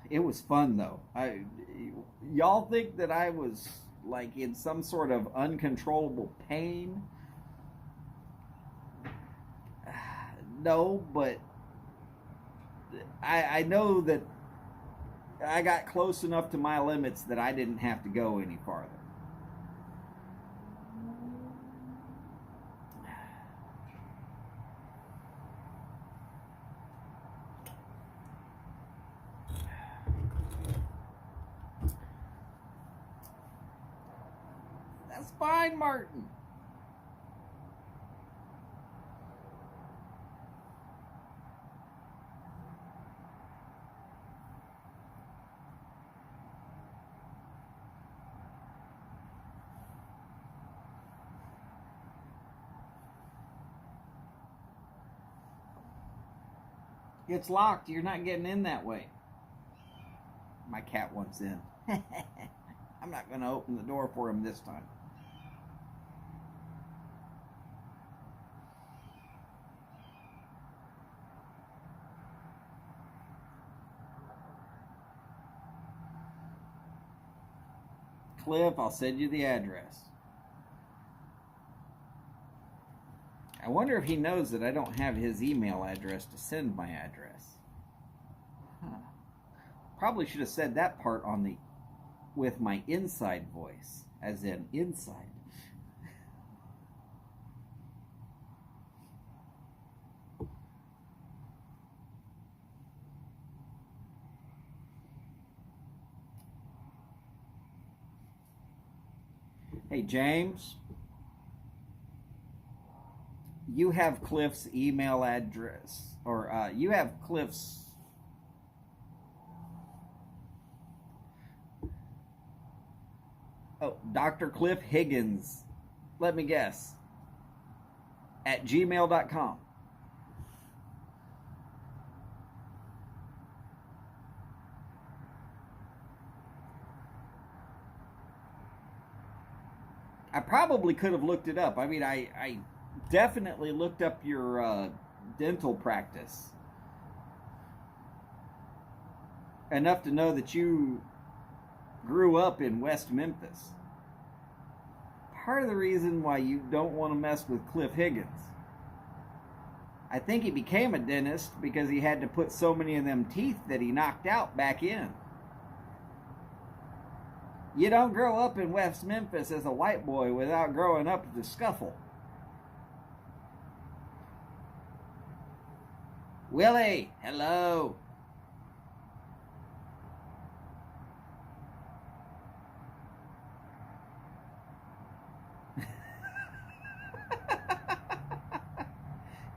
It was fun though. Y'all think that I was like in some sort of uncontrollable pain? No, but I know that I got close enough to my limits that I didn't have to go any farther. That's fine, Martin. It's locked. You're not getting in that way. My cat wants in. I'm not going to open the door for him this time. Cliff, I'll send you the address. I wonder if he knows that I don't have his email address to send my address. Probably should have said that part with my inside voice, as in inside. Hey, James. You have Cliff's email address, or you have Cliff's. Oh, Dr. Cliff Higgins. Let me guess. At gmail.com. I probably could have looked it up. I mean, I definitely looked up your dental practice enough to know that you grew up in West Memphis. Part of the reason why you don't want to mess with Cliff Higgins. I think he became a dentist because he had to put so many of them teeth that he knocked out back in. You don't grow up in West Memphis as a white boy without growing up to scuffle. Willie, hello.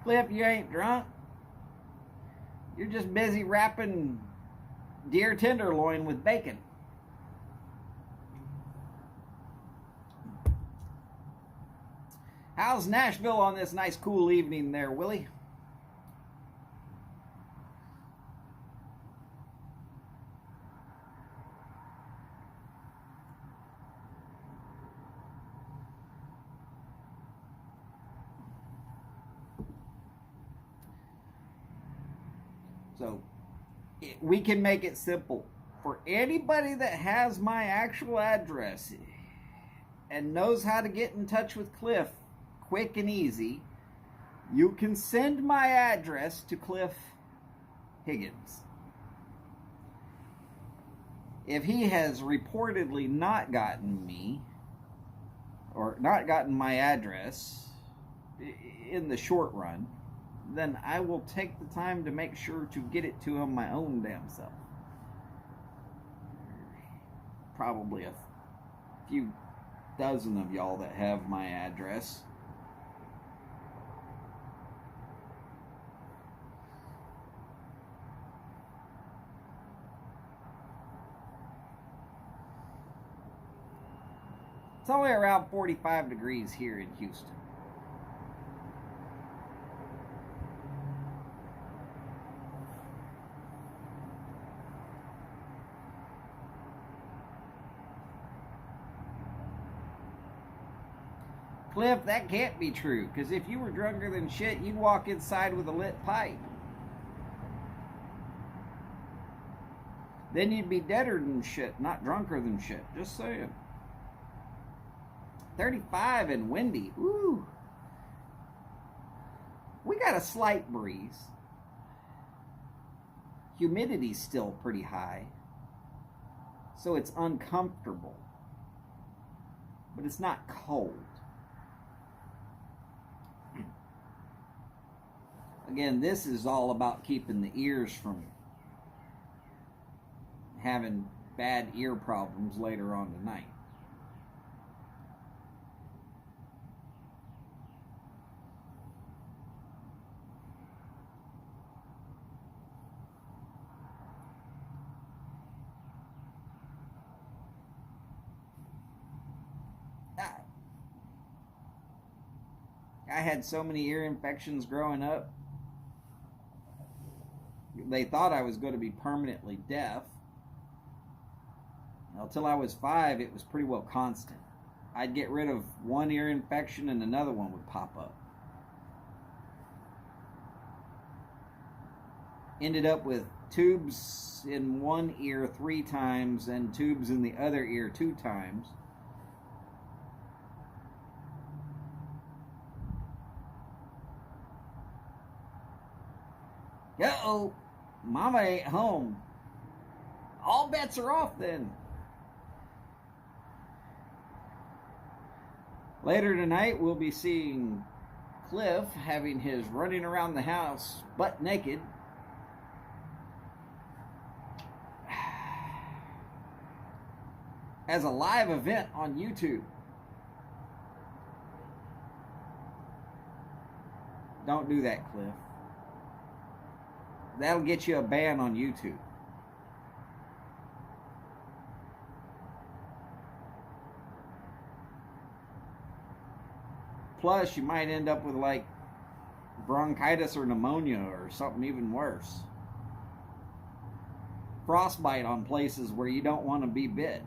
Cliff, you ain't drunk. You're just busy wrapping deer tenderloin with bacon. How's Nashville on this nice cool evening there, Willie? So we can make it simple. For anybody that has my actual address and knows how to get in touch with Cliff quick and easy, you can send my address to Cliff Higgins. If he has reportedly not gotten me or not gotten my address in the short run, then I will take the time to make sure to get it to him my own damn self. Probably a few dozen of y'all that have my address. It's only around 45 degrees here in Houston. Cliff, that can't be true, because if you were drunker than shit, you'd walk inside with a lit pipe. Then you'd be deader than shit, not drunker than shit. Just saying. 35 and windy. Ooh. We got a slight breeze. Humidity's still pretty high. So it's uncomfortable. But it's not cold. Again, this is all about keeping the ears from having bad ear problems later on tonight. I had so many ear infections growing up. They thought I was going to be permanently deaf. Until I was 5, it was pretty well constant. I'd get rid of one ear infection and another one would pop up. Ended up with tubes in one ear 3 times and tubes in the other ear 2 times. Uh-oh, Mama ain't home. All bets are off then. Later tonight, we'll be seeing Cliff having his running around the house butt naked. As a live event on YouTube. Don't do that, Cliff. That'll get you a ban on YouTube. Plus, you might end up with like bronchitis or pneumonia or something even worse. Frostbite on places where you don't want to be bit.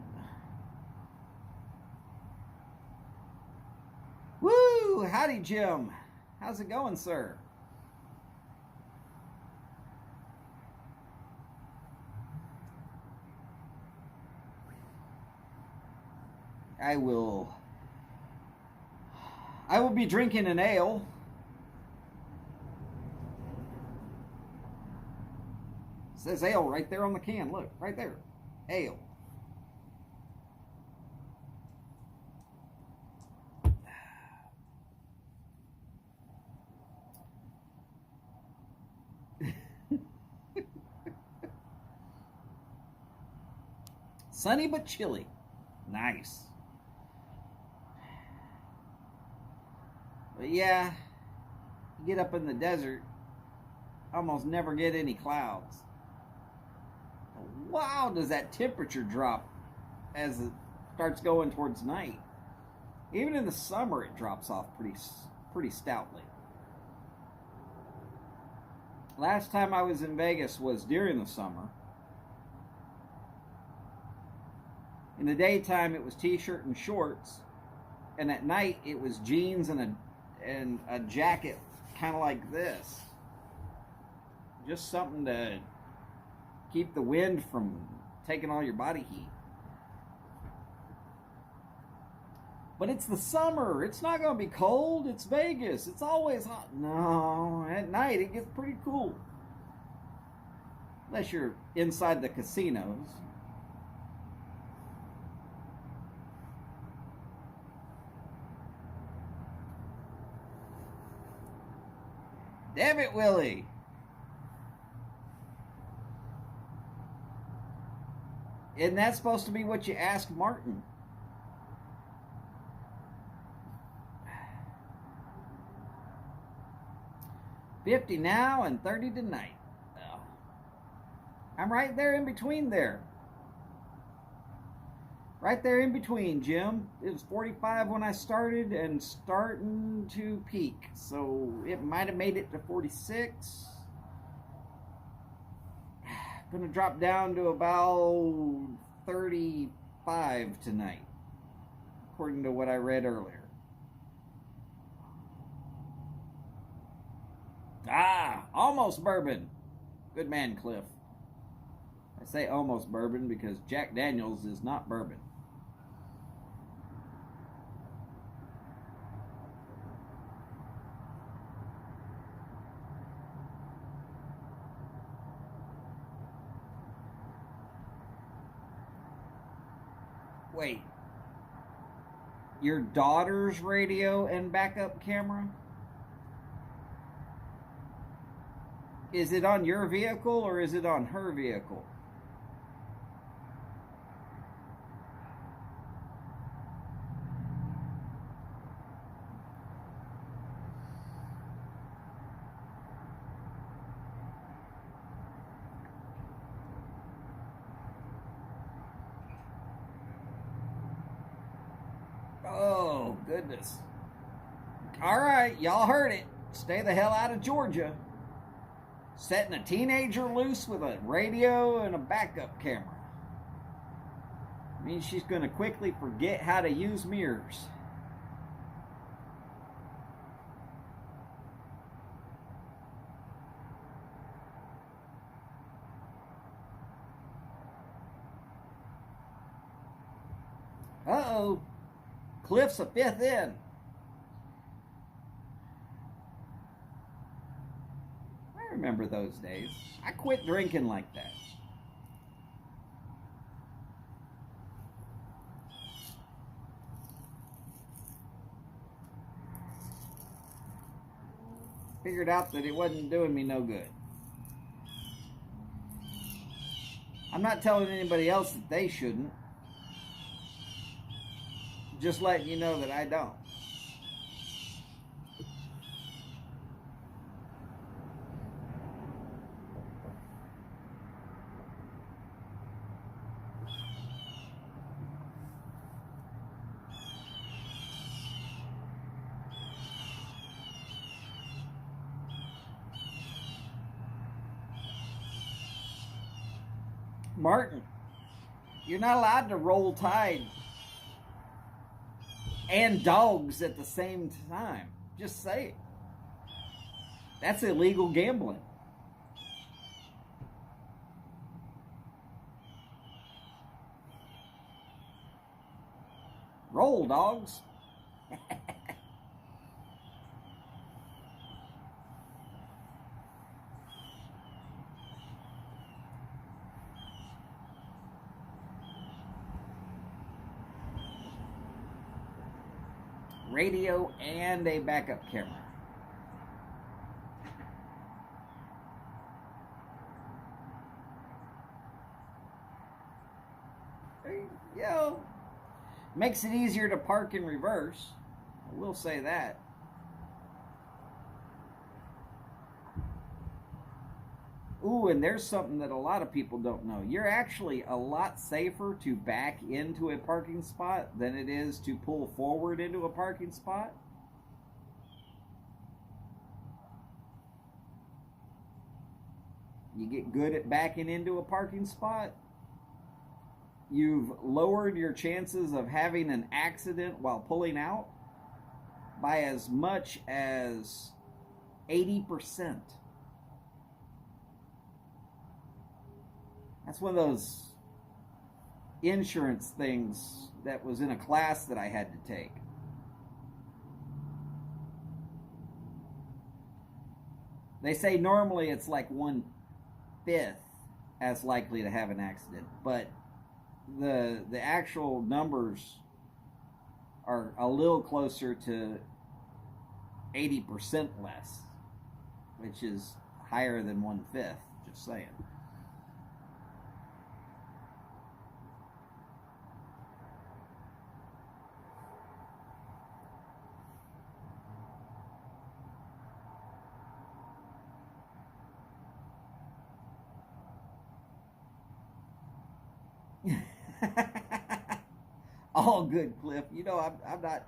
Woo! Howdy, Jim. How's it going, sir? I will be drinking an ale. It says ale right there on the can. Look, right there. Ale. Sunny but chilly. Nice. But yeah, you get up in the desert, almost never get any clouds. Wow, does that temperature drop as it starts going towards night. Even in the summer, it drops off pretty stoutly. Last time I was in Vegas was during the summer. In the daytime, it was t-shirt and shorts, and at night it was jeans and a jacket, kind of like this. Just something to keep the wind from taking all your body heat. But it's the summer. It's not going to be cold. It's Vegas. It's always hot. No, at night it gets pretty cool. Unless you're inside the casinos. Damn it, Willie. Isn't that supposed to be what you ask Martin? $50 now and $30 tonight. Oh. I'm right there in between there. Right there in between, Jim. It was 45 when I started and starting to peak. So it might have made it to 46. Gonna drop down to about 35 tonight, according to what I read earlier. Ah, almost bourbon. Good man, Cliff. I say almost bourbon because Jack Daniels is not bourbon. Wait. Your daughter's radio and backup camera? Is it on your vehicle or is it on her vehicle? Oh, goodness. All right, y'all heard it. Stay the hell out of Georgia. Setting a teenager loose with a radio and a backup camera. Means she's going to quickly forget how to use mirrors. Uh-oh. Cliff's a fifth in. I remember those days. I quit drinking like that. Figured out that it wasn't doing me no good. I'm not telling anybody else that they shouldn't. Just letting you know that I don't. Martin, you're not allowed to roll Tide and dogs at the same time. Just say it. That's illegal gambling. Roll, dogs. Radio and a backup camera. You know, makes it easier to park in reverse. I will say that. Ooh, and there's something that a lot of people don't know. You're actually a lot safer to back into a parking spot than it is to pull forward into a parking spot. You get good at backing into a parking spot. You've lowered your chances of having an accident while pulling out by as much as 80%. That's one of those insurance things that was in a class that I had to take. They say normally it's like 1/5 as likely to have an accident, but the actual numbers are a little closer to 80% less, which is higher than 1/5, just saying. All good, Cliff. You know, I'm not.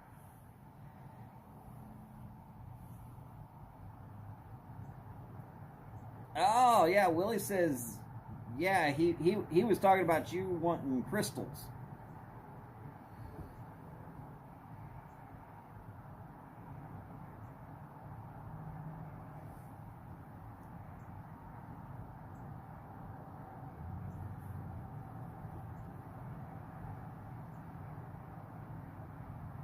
Oh yeah, Willie says, yeah, he was talking about you wanting crystals.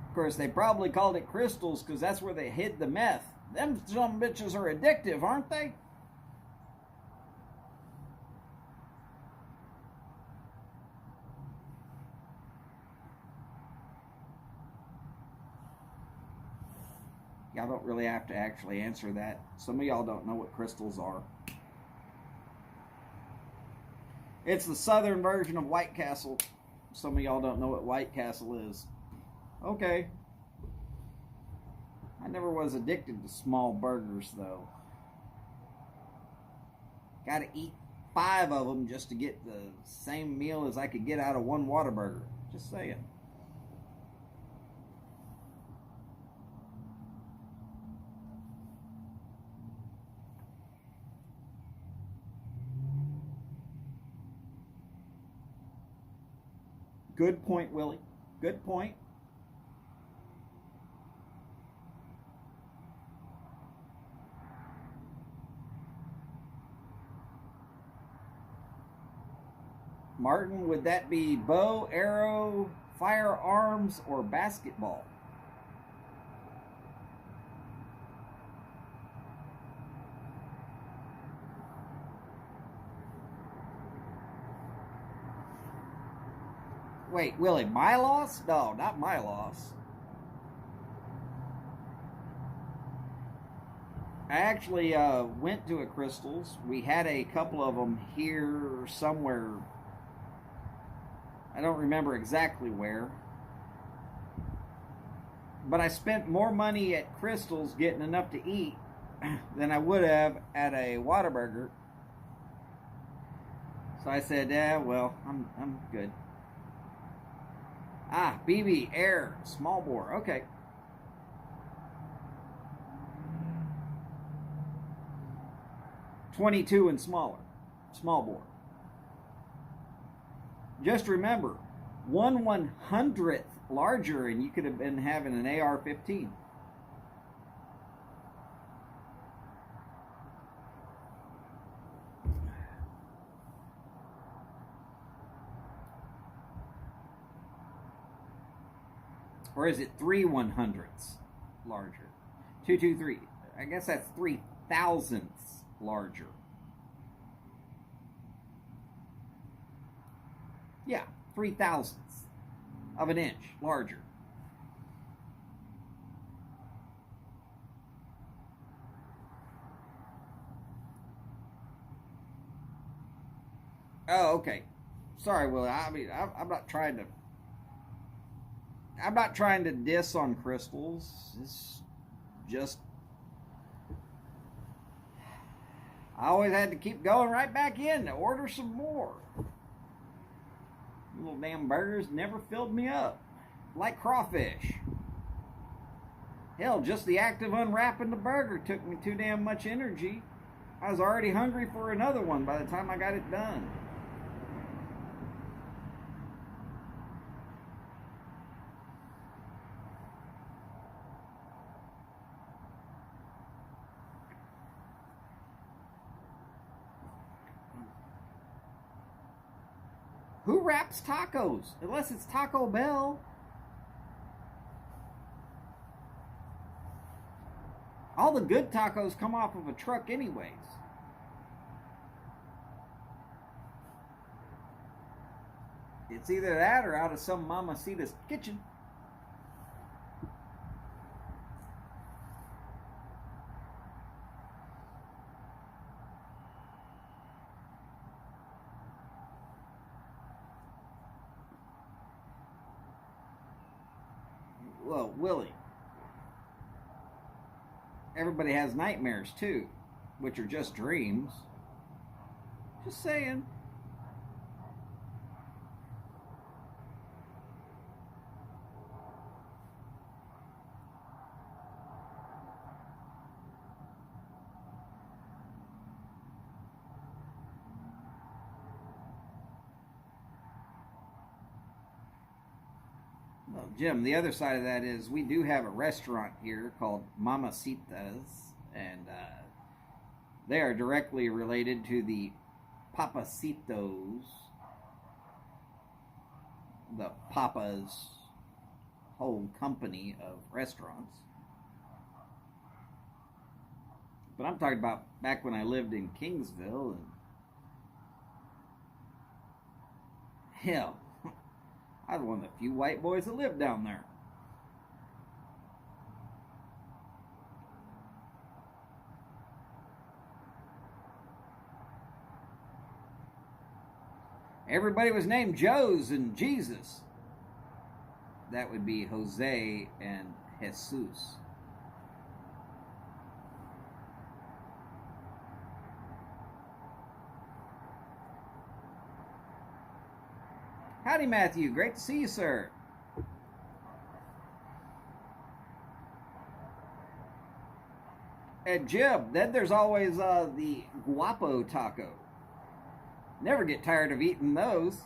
Of course, they probably called it crystals because that's where they hid the meth. Them some bitches are addictive, aren't they? Y'all don't really have to actually answer that. Some of y'all don't know what crystals are. It's the southern version of White Castle. Some of y'all don't know what White Castle is. Okay. I never was addicted to small burgers, though. Gotta eat 5 of them just to get the same meal as I could get out of one Whataburger. Just saying. Good point, Willie. Good point. Martin, would that be bow, arrow, firearms, or basketball? Wait, Willie, my loss? No, not my loss. I actually went to a Crystals. We had a couple of them here somewhere. I don't remember exactly where. But I spent more money at Crystals getting enough to eat than I would have at a Whataburger. So I said, yeah, well, I'm good. Ah, BB, air, small bore. Okay. .22 and smaller. Small bore. Just remember, 1/100th larger, and you could have been having an AR-15. Or is it 3/100ths larger? 223. I guess that's 3,000ths larger. Yeah, 3,000ths of an inch larger. Oh, okay. Sorry, Willie. I mean, I'm not trying to. I'm not trying to diss on crystals. It's just I always had to keep going right back in to order some more. Little damn burgers never filled me up. Like crawfish. Hell, just the act of unwrapping the burger took me too damn much energy. I was already hungry for another one by the time I got it done. Who wraps tacos? Unless it's Taco Bell. All the good tacos come off of a truck anyways. It's either that or out of some mamacita's kitchen. Well, Willie, everybody has nightmares too, which are just dreams. Just saying. Well, Jim, the other side of that is we do have a restaurant here called Mamacitas, and they are directly related to the Papacitos, the Papa's whole company of restaurants. But I'm talking about back when I lived in Kingsville, and hell, I was one of the few white boys that lived down there. Everybody was named Joe's and Jesus. That would be Jose and Jesus. Howdy, Matthew. Great to see you, sir. And Jim, then there's always the Guapo taco. Never get tired of eating those.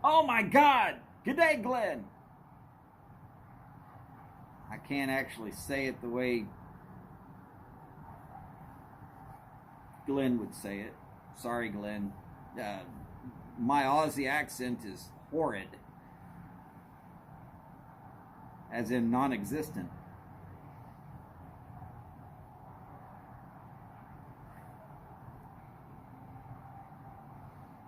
Oh my God! Good day, Glenn. I can't actually say it the way Glenn would say it. Sorry, Glenn. My Aussie accent is horrid. As in non-existent.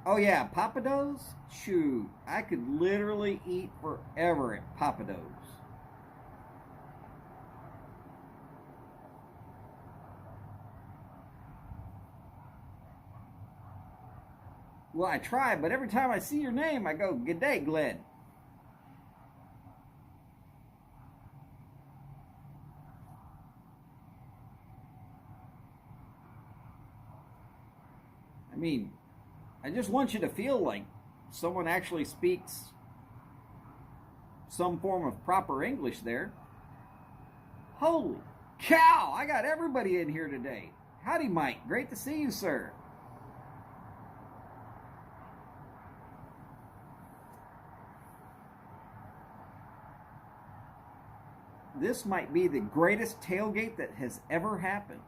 Oh yeah, Papados? Shoot, I could literally eat forever at Papados. Well, I try, but every time I see your name, I go, "Good day, Glenn." I mean, I just want you to feel like someone actually speaks some form of proper English there. Holy cow! I got everybody in here today. Howdy, Mike. Great to see you, sir. this might be the greatest tailgate that has ever happened.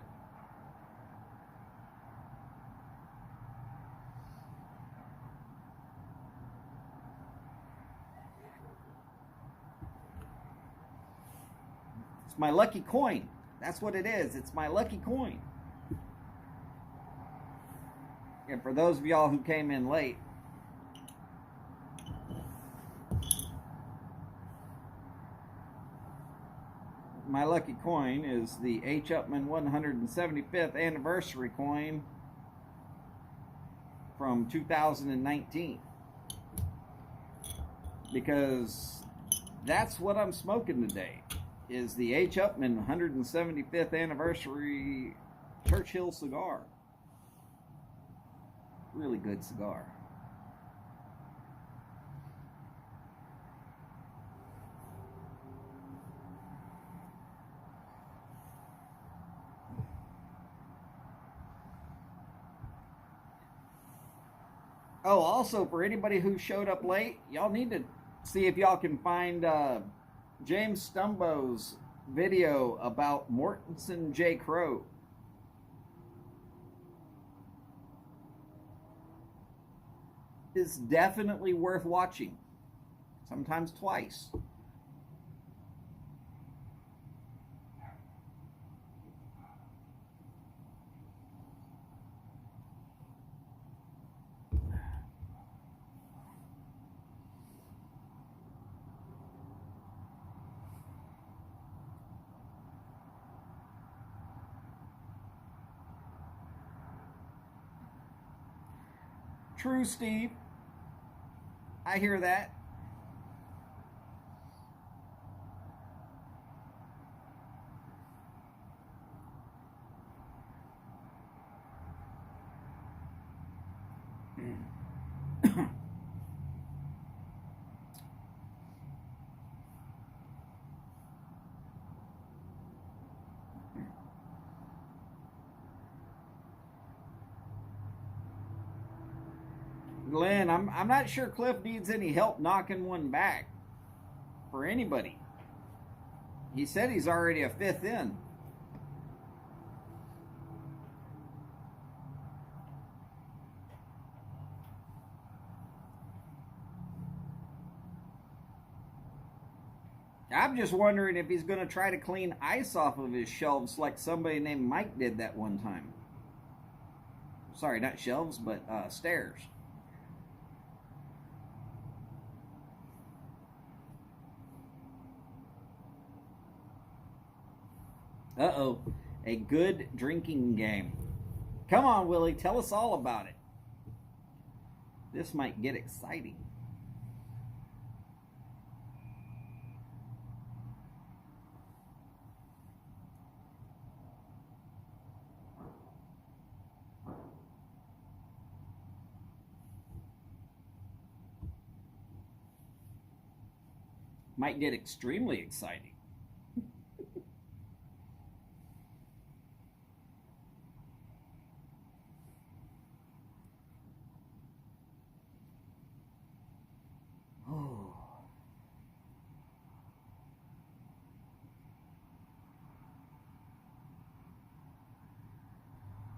It's my lucky coin. That's what it is. It's my lucky coin. And for those of y'all who came in late, my lucky coin is the H. Upman 175th anniversary coin from 2019. Because that's what I'm smoking today, is the H. Upman 175th anniversary Churchill cigar. Really good cigar. Oh, also, for anybody who showed up late, y'all need to see if y'all can find James Stumbo's video about Mortensen J. Crow. It's definitely worth watching. Sometimes twice. True, Steve. I hear that. Glenn, I'm not sure Cliff needs any help knocking one back for anybody. He said he's already a fifth in. I'm just wondering if he's going to try to clean ice off of his shelves like somebody named Mike did that one time. Sorry, not shelves, but stairs. Uh-oh, a good drinking game. Come on, Willie, tell us all about it. This might get exciting. Might get extremely exciting.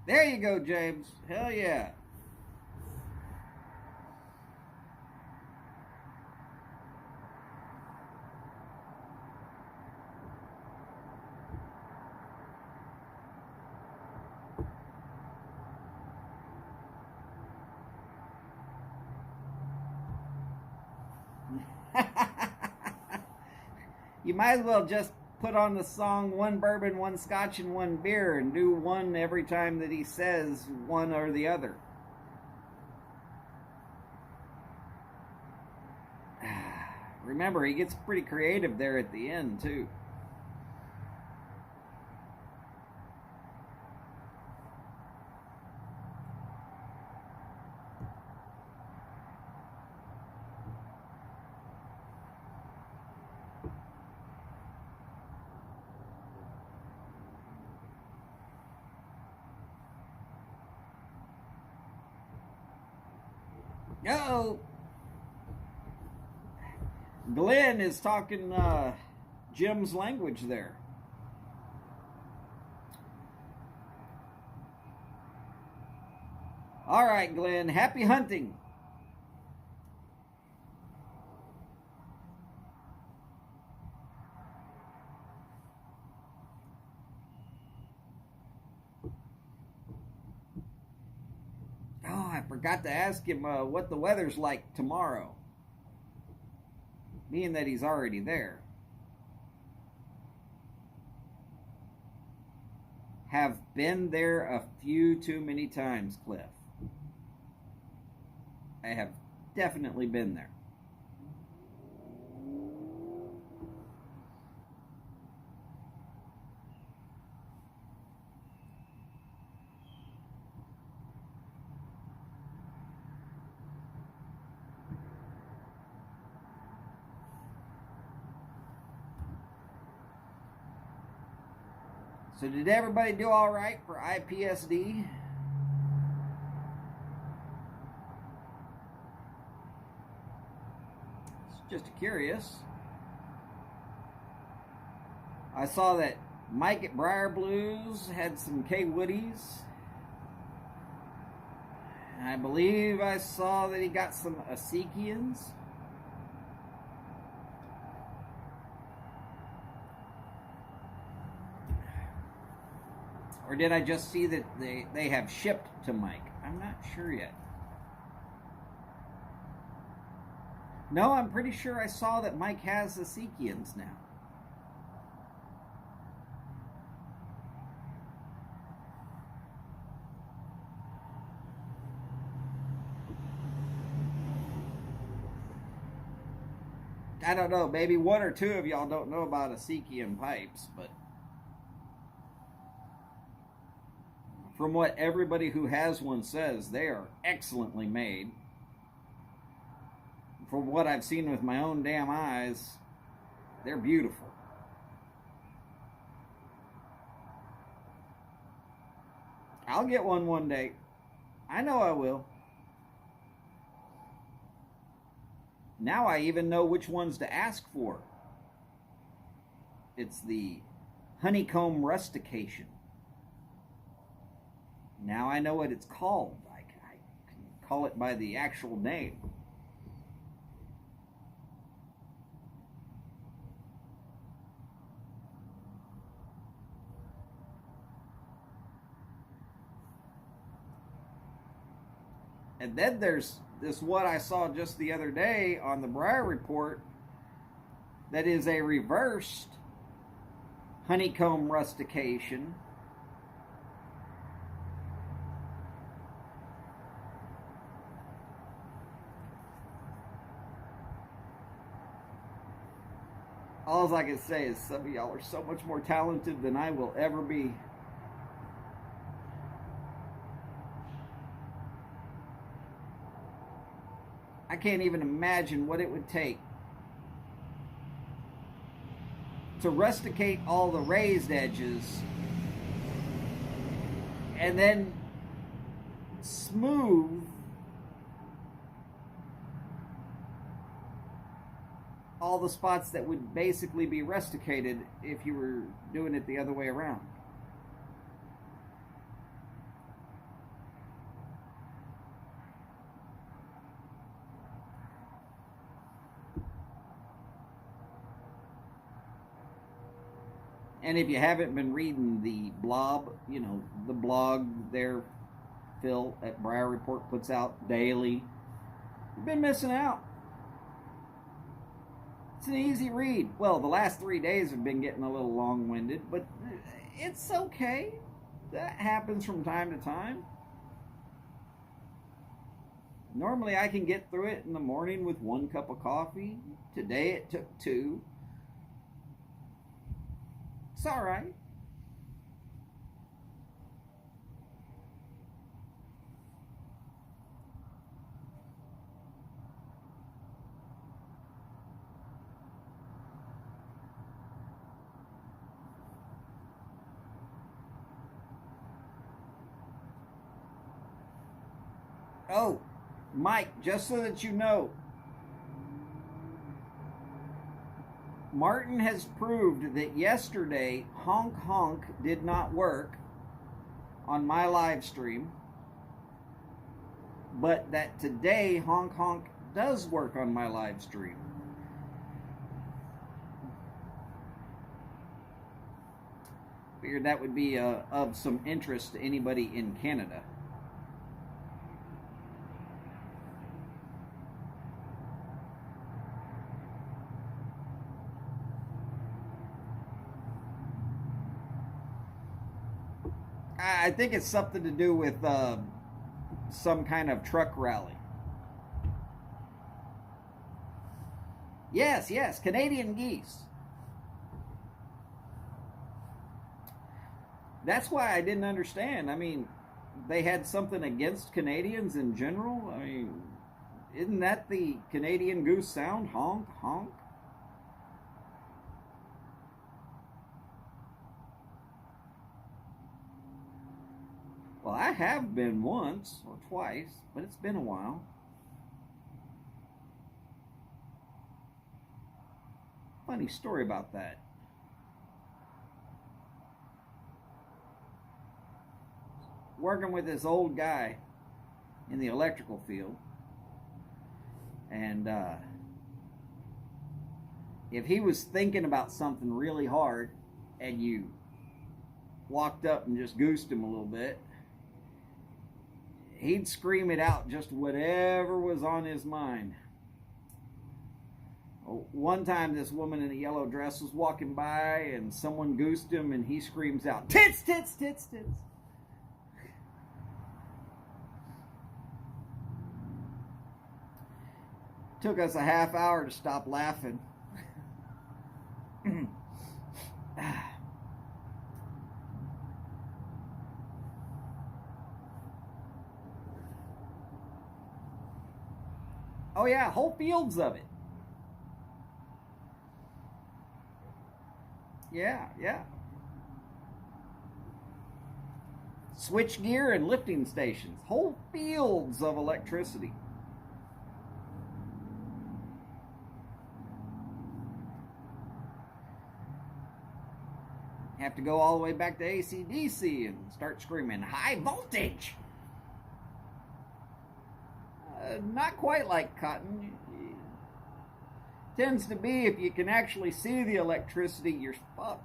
There you go, James. Hell yeah. You might as well just put on the song one bourbon, one scotch, and one beer and do one every time that he says one or the other. Remember, he gets pretty creative there at the end, too. Uh-oh. Glenn is talking Jim's language there. All right, Glenn, happy hunting. Oh, I forgot to ask him what the weather's like tomorrow, being that he's already there. Have been there a few too many times, Cliff. I have definitely been there. So did everybody do all right for IPSD? Just curious. I saw that Mike at Briar Blues had some K Woodies. I believe I saw that he got some Asikians. Or did I just see that they have shipped to Mike? I'm not sure yet. No, I'm pretty sure I saw that Mike has Asikians now. I don't know, maybe one or two of y'all don't know about Asikian pipes, but from what everybody who has one says, they are excellently made. From what I've seen with my own damn eyes, they're beautiful. I'll get one day. I know I will. Now I even know which ones to ask for. It's the Honeycomb Rustication. Now I know what it's called. I can call it by the actual name. And then there's this what I saw just the other day on the Briar Report that is a reversed Honeycomb Rustication. All I can say is some of y'all are so much more talented than I will ever be. I can't even imagine what it would take to rusticate all the raised edges and then smooth all the spots that would basically be rusticated if you were doing it the other way around. And if you haven't been reading the blob, the blog there, Phil at Briar Report puts out daily, you've been missing out. It's an easy read. Well, the last 3 days have been getting a little long-winded, but it's okay. That happens from time to time. Normally I can get through it in the morning with 1 cup of coffee. Today it took 2. It's all right. Oh, Mike, just so that you know, Martin has proved that yesterday honk honk did not work on my live stream, but that today honk honk does work on my live stream. Figured that would be of some interest to anybody in Canada. I think it's something to do with some kind of truck rally. Yes, yes, Canadian geese. That's why I didn't understand. I mean, they had something against Canadians in general. I mean, isn't that the Canadian goose sound? Honk, honk. Well, I have been once or twice, but it's been a while. Funny story about that. Working with this old guy in the electrical field, and if he was thinking about something really hard and you walked up and just goosed him a little bit, he'd scream it out, just whatever was on his mind. One time this woman in a yellow dress was walking by and someone goosed him and he screams out, "Tits, tits, tits, tits." Took us a half hour to stop laughing. Oh yeah, whole fields of it. Yeah, yeah. Switch gear and lifting stations. Whole fields of electricity. Have to go all the way back to AC/DC and start screaming, "High voltage!" Not quite like cotton. Tends to be, if you can actually see the electricity, you're fucked.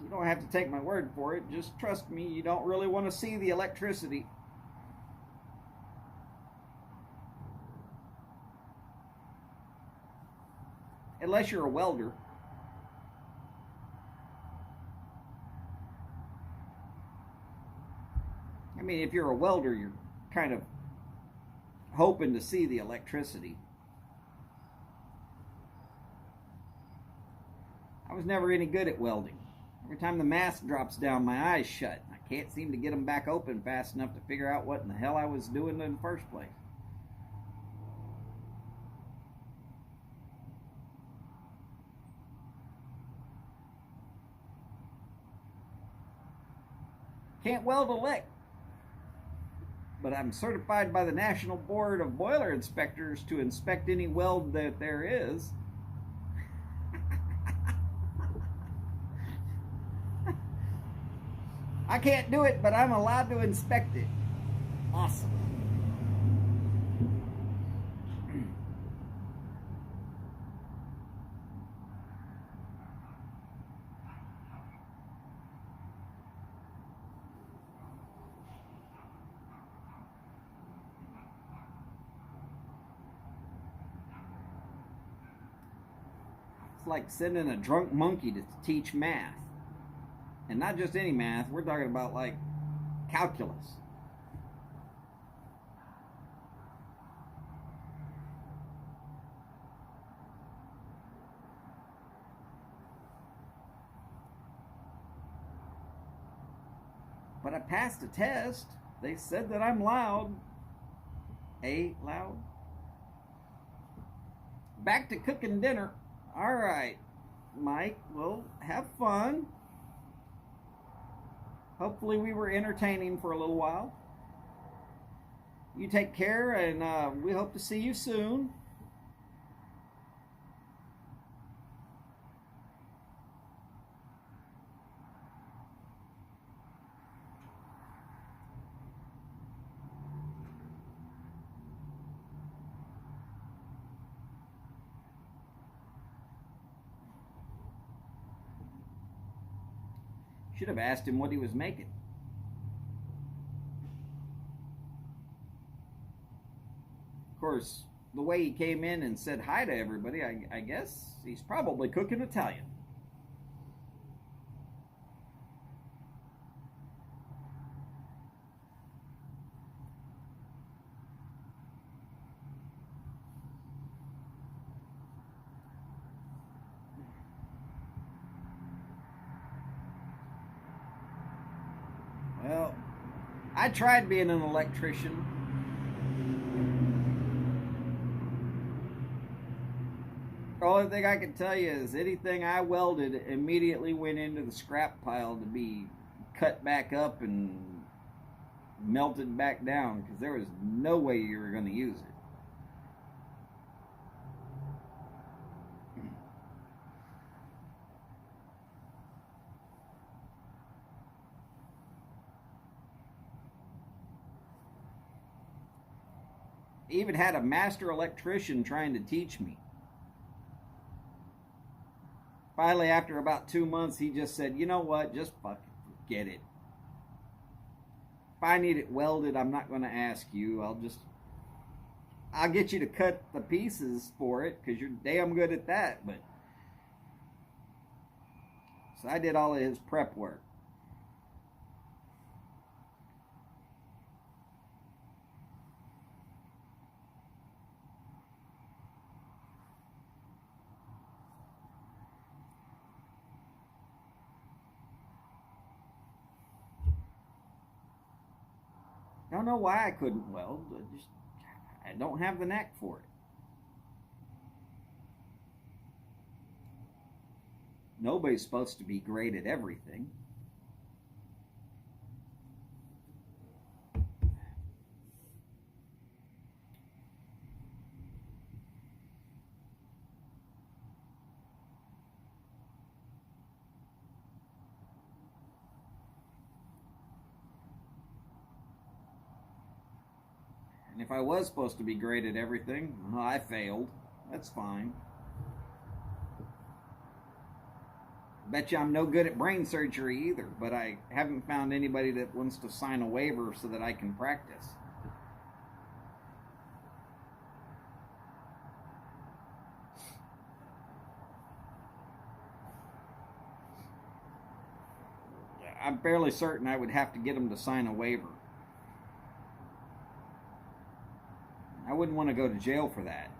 You don't have to take my word for it. Just trust me, you don't really want to see the electricity. Unless you're a welder. I mean, if you're a welder, you're kind of hoping to see the electricity. I was never any good at welding. Every time the mask drops down, my eyes shut. I can't seem to get them back open fast enough to figure out what in the hell I was doing in the first place. Can't weld a lick. But I'm certified by the National Board of Boiler Inspectors to inspect any weld that there is. I can't do it, but I'm allowed to inspect it. Awesome. It's like sending a drunk monkey to teach math. And not just any math, we're talking about like calculus. But I passed a test. They said that I'm loud. Loud? Back to cooking dinner. All right, Mike, well, have fun. Hopefully we were entertaining for a little while. You take care, and we hope to see you soon. Should have asked him what he was making. Of course, the way he came in and said hi to everybody, I guess he's probably cooking Italian. Well, I tried being an electrician. The only thing I can tell you is anything I welded immediately went into the scrap pile to be cut back up and melted back down because there was no way you were going to use it. I even had a master electrician trying to teach me. Finally, after about 2 months, he just said, you know what, just fucking forget it. If I need it welded, I'm not going to ask you. I'll get you to cut the pieces for it because you're damn good at that. But so I did all of his prep work. I don't know why I couldn't weld. I don't have the knack for it. Nobody's supposed to be great at everything. And if I was supposed to be great at everything, well, I failed. That's fine. Bet you I'm no good at brain surgery either, but I haven't found anybody that wants to sign a waiver so that I can practice. I'm fairly certain I would have to get them to sign a waiver. I wouldn't want to go to jail for that.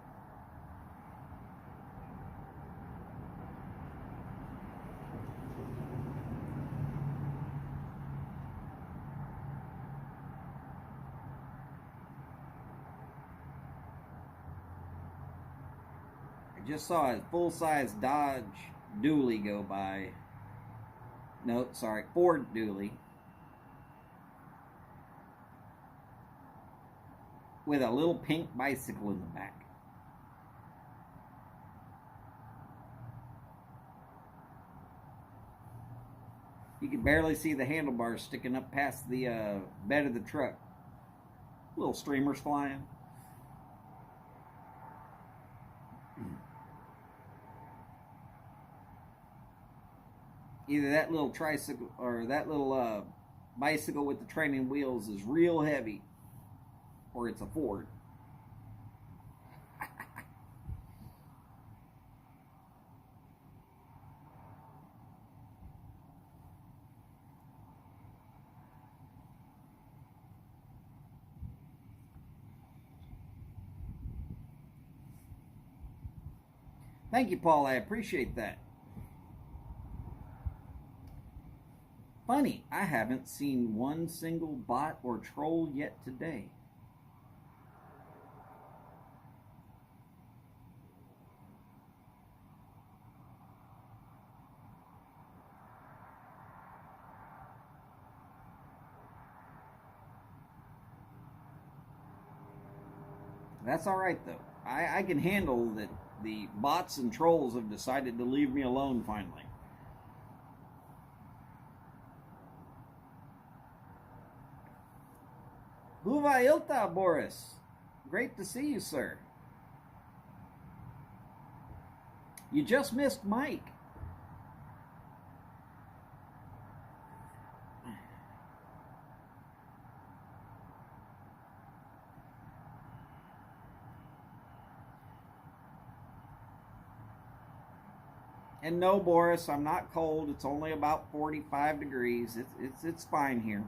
I just saw a full-size Dodge dually go by. No, sorry, Ford dually. With a little pink bicycle in the back. You could barely see the handlebars sticking up past the bed of the truck. Little streamers flying. Either that little tricycle or that little bicycle with the training wheels is real heavy, or it's a Ford. Thank you, Paul. I appreciate that. Funny, I haven't seen one single bot or troll yet today. That's all right, though. I can handle that the bots and trolls have decided to leave me alone finally. Huva Ilta, Boris. Great to see you, sir. You just missed Mike. And no, Boris, I'm not cold. It's only about 45 degrees. It's fine here.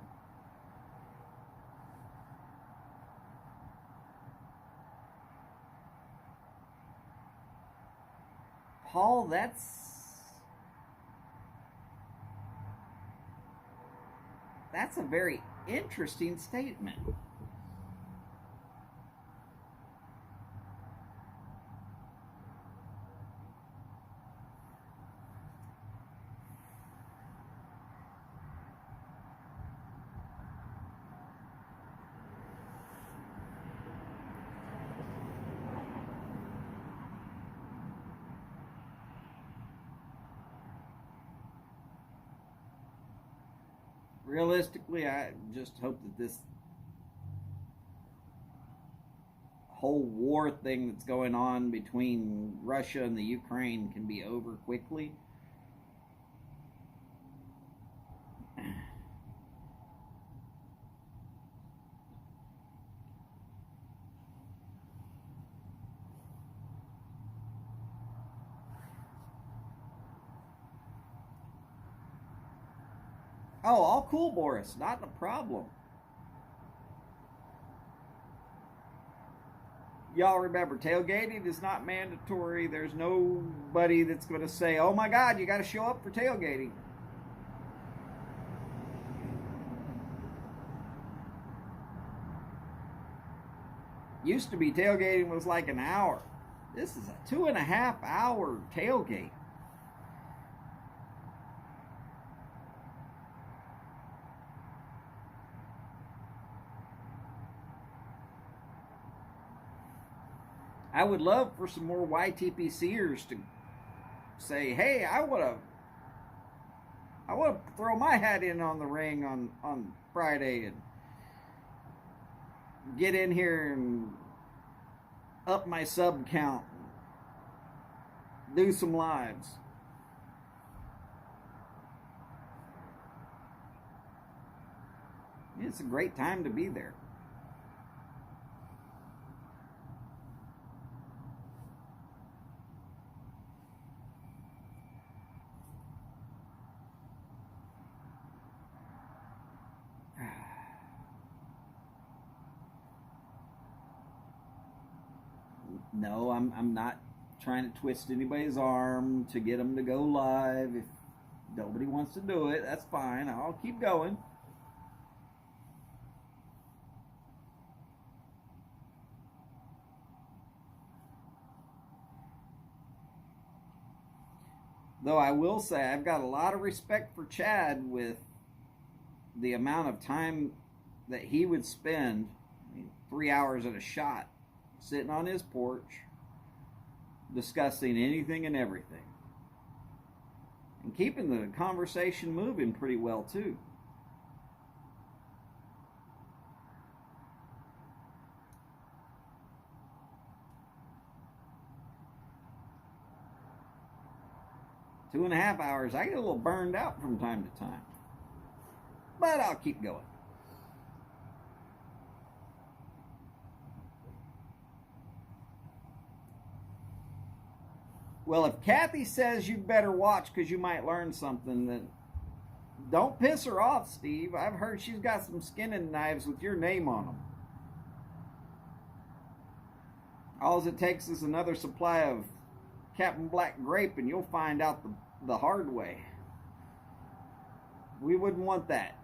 Paul, that's a very interesting statement. Realistically, I just hope that this whole war thing that's going on between Russia and the Ukraine can be over quickly. Oh, all cool, Boris. Not a problem. Y'all remember, tailgating is not mandatory. There's nobody that's going to say, oh my God, you got to show up for tailgating. Used to be tailgating was like an hour. This is a 2.5 hour tailgate. I would love for some more YTPCers to say, hey, I want to throw my hat in on the ring on Friday and get in here and up my sub count, do some lives. It's a great time to be there. No, I'm not trying to twist anybody's arm to get them to go live. If nobody wants to do it, that's fine. I'll keep going. Though I will say I've got a lot of respect for Chad with the amount of time that he would spend, 3 hours at a shot, sitting on his porch, discussing anything and everything. And keeping the conversation moving pretty well, too. Two and a half hours, I get a little burned out from time to time. But I'll keep going. Well, if Kathy says you better watch because you might learn something, then don't piss her off, Steve. I've heard she's got some skinning knives with your name on them. All it takes is another supply of Captain Black grape and you'll find out the hard way. We wouldn't want that.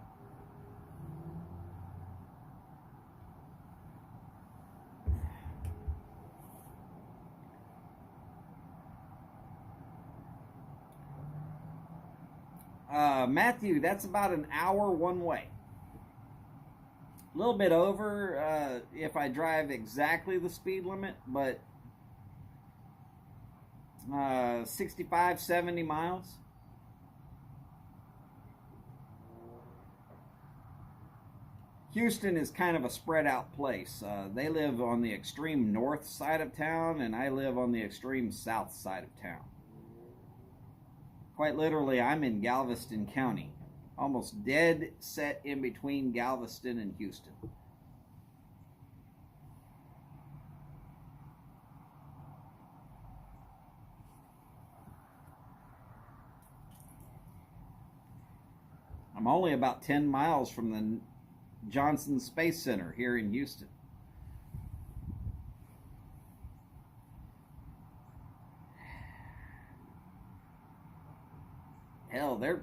Matthew, that's about an hour one way. A little bit over if I drive exactly the speed limit, but 65, 70 miles. Houston is kind of a spread out place. They live on the extreme north side of town, and I live on the extreme south side of town. Quite literally, I'm in Galveston County, almost dead set in between Galveston and Houston. I'm only about 10 miles from the Johnson Space Center here in Houston. Hell, they're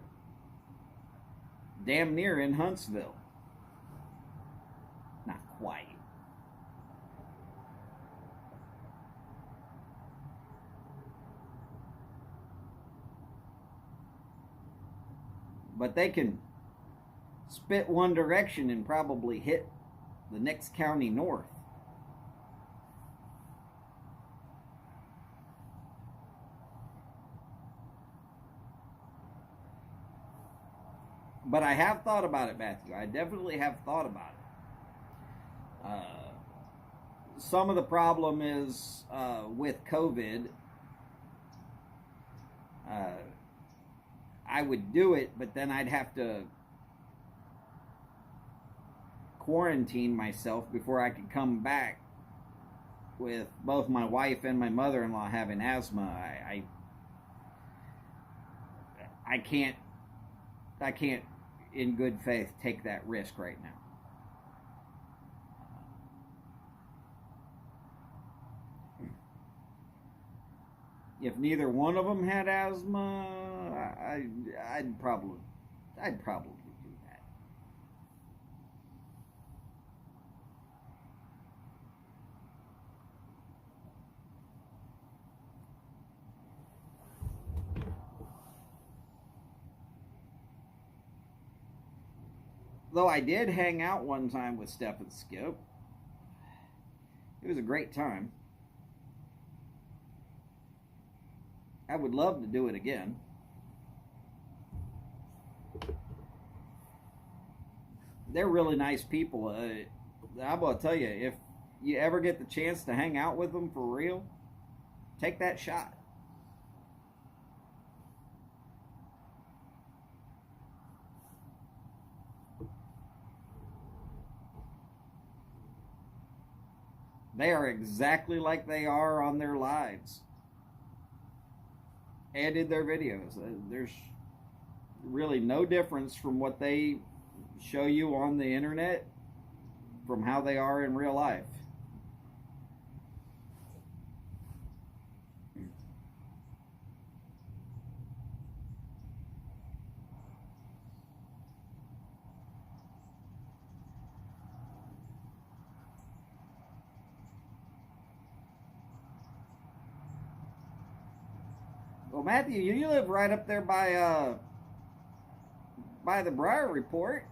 damn near in Huntsville. Not quite. But they can spit one direction and probably hit the next county north. But I have thought about it, Matthew. I definitely have thought about it. Some of the problem is with COVID. I would do it, but then I'd have to quarantine myself before I could come back with both my wife and my mother-in-law having asthma. I can't in good faith take that risk right now. If neither one of them had asthma, I'd probably do that. Though I did hang out one time with Steph and Skip. It was a great time. I would love to do it again. They're really nice people. I'm going to tell you, if you ever get the chance to hang out with them for real, take that shot. They are exactly like they are on their lives and in their videos. There's really no difference from what they show you on the internet from how they are in real life. Well, Matthew, you live right up there by the Briar Report.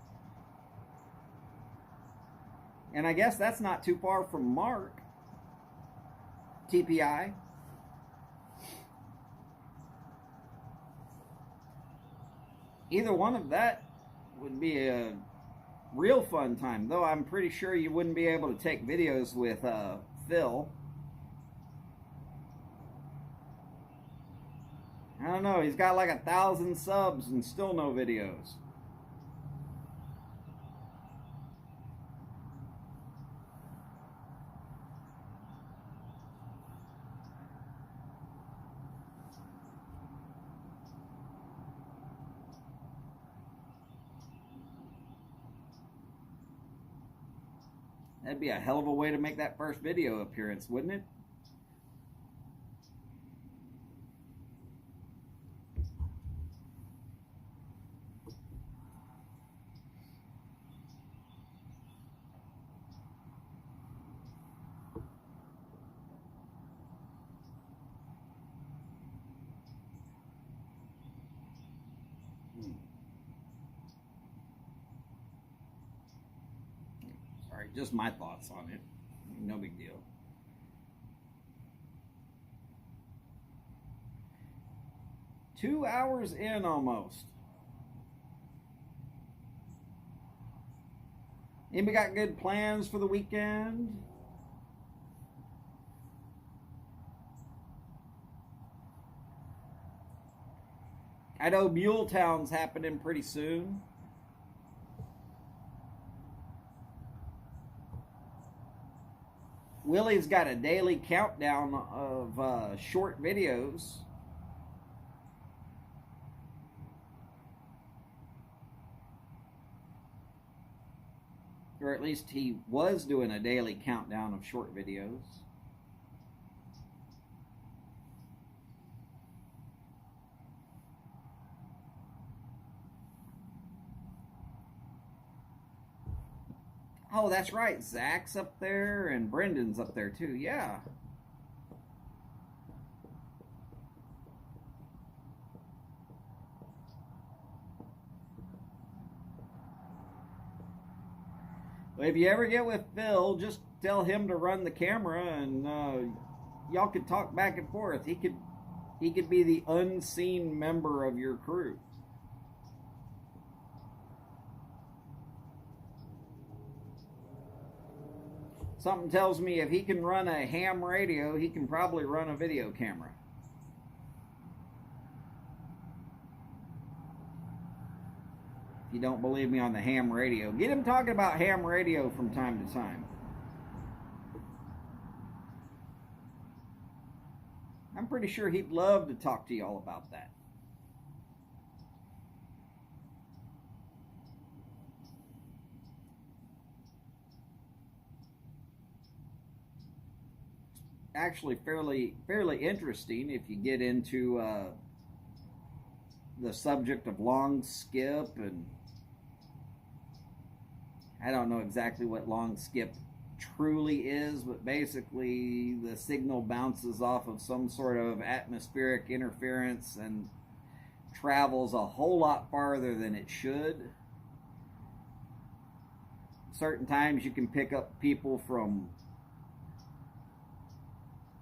And I guess that's not too far from Mark. TPI. Either one of that would be a real fun time. Though I'm pretty sure you wouldn't be able to take videos with Phil. I don't know, he's got like 1,000 subs and still no videos. That'd be a hell of a way to make that first video appearance, wouldn't it? Sorry, just my thoughts on it. No big deal. Two hours in almost. Anybody got good plans for the weekend? I know Muletown's happening pretty soon. Willie's got a daily countdown of short videos. Or at least he was doing a daily countdown of short videos. Oh, that's right. Zach's up there and Brendan's up there too. Yeah. Well, if you ever get with Phil, just tell him to run the camera, and y'all could talk back and forth. He could be the unseen member of your crew. Something tells me if he can run a ham radio, he can probably run a video camera. If you don't believe me on the ham radio, get him talking about ham radio from time to time. I'm pretty sure he'd love to talk to y'all about that. Actually fairly interesting if you get into the subject of long skip, and I don't know exactly what long skip truly is, but basically the signal bounces off of some sort of atmospheric interference and travels a whole lot farther than it should. Certain times you can pick up people from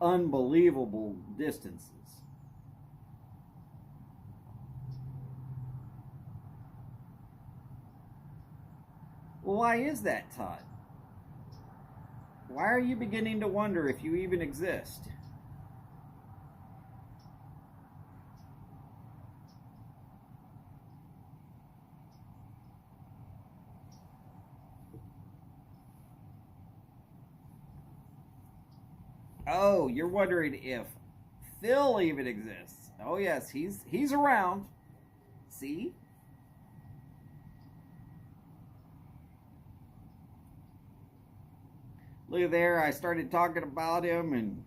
unbelievable distances. Well, why is that, Todd? Why are you beginning to wonder if you even exist? Oh, you're wondering if Phil even exists. Oh yes, he's around. See? Look there, I started talking about him and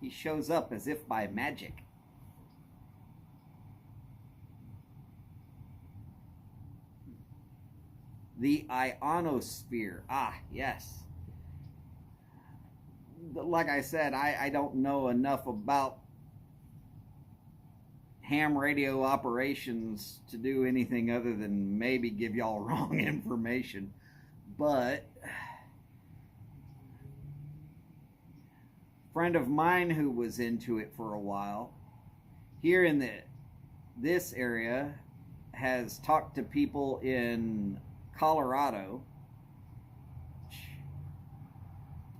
he shows up as if by magic. The ionosphere. Ah, yes. Like I said, I don't know enough about ham radio operations to do anything other than maybe give y'all wrong information. But a friend of mine who was into it for a while here in this area has talked to people in Colorado.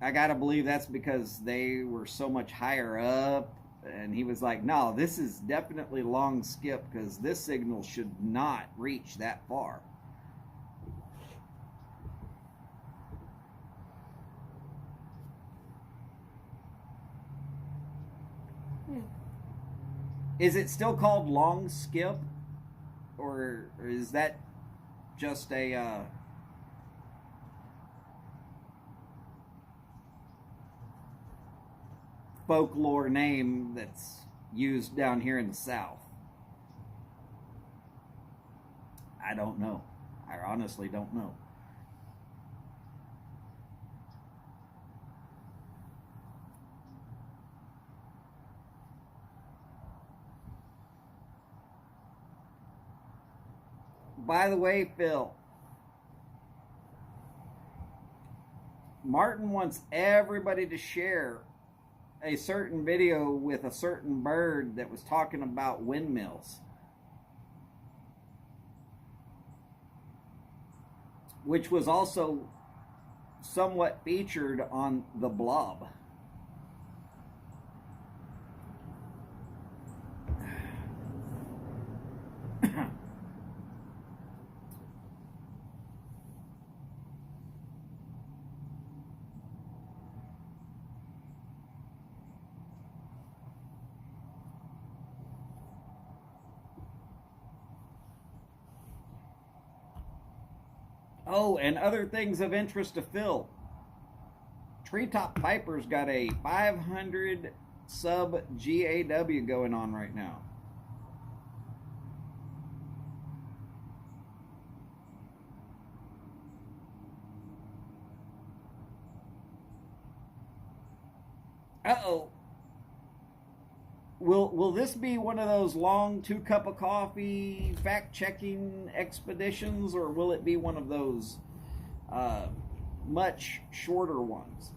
I gotta believe that's because they were so much higher up, and he was like, no, this is definitely long skip because this signal should not reach that far. Is it still called long skip, or is that just a folklore name that's used down here in the South? I don't know. I honestly don't know. By the way, Phil, Martin wants everybody to share a certain video with a certain bird that was talking about windmills, which was also somewhat featured on The Blob. Oh, and other things of interest to Phil. Treetop Piper's got a 500 sub GAW going on right now. Uh-oh. Will this be one of those long 2 cup of coffee fact-checking expeditions, or will it be one of those much shorter ones?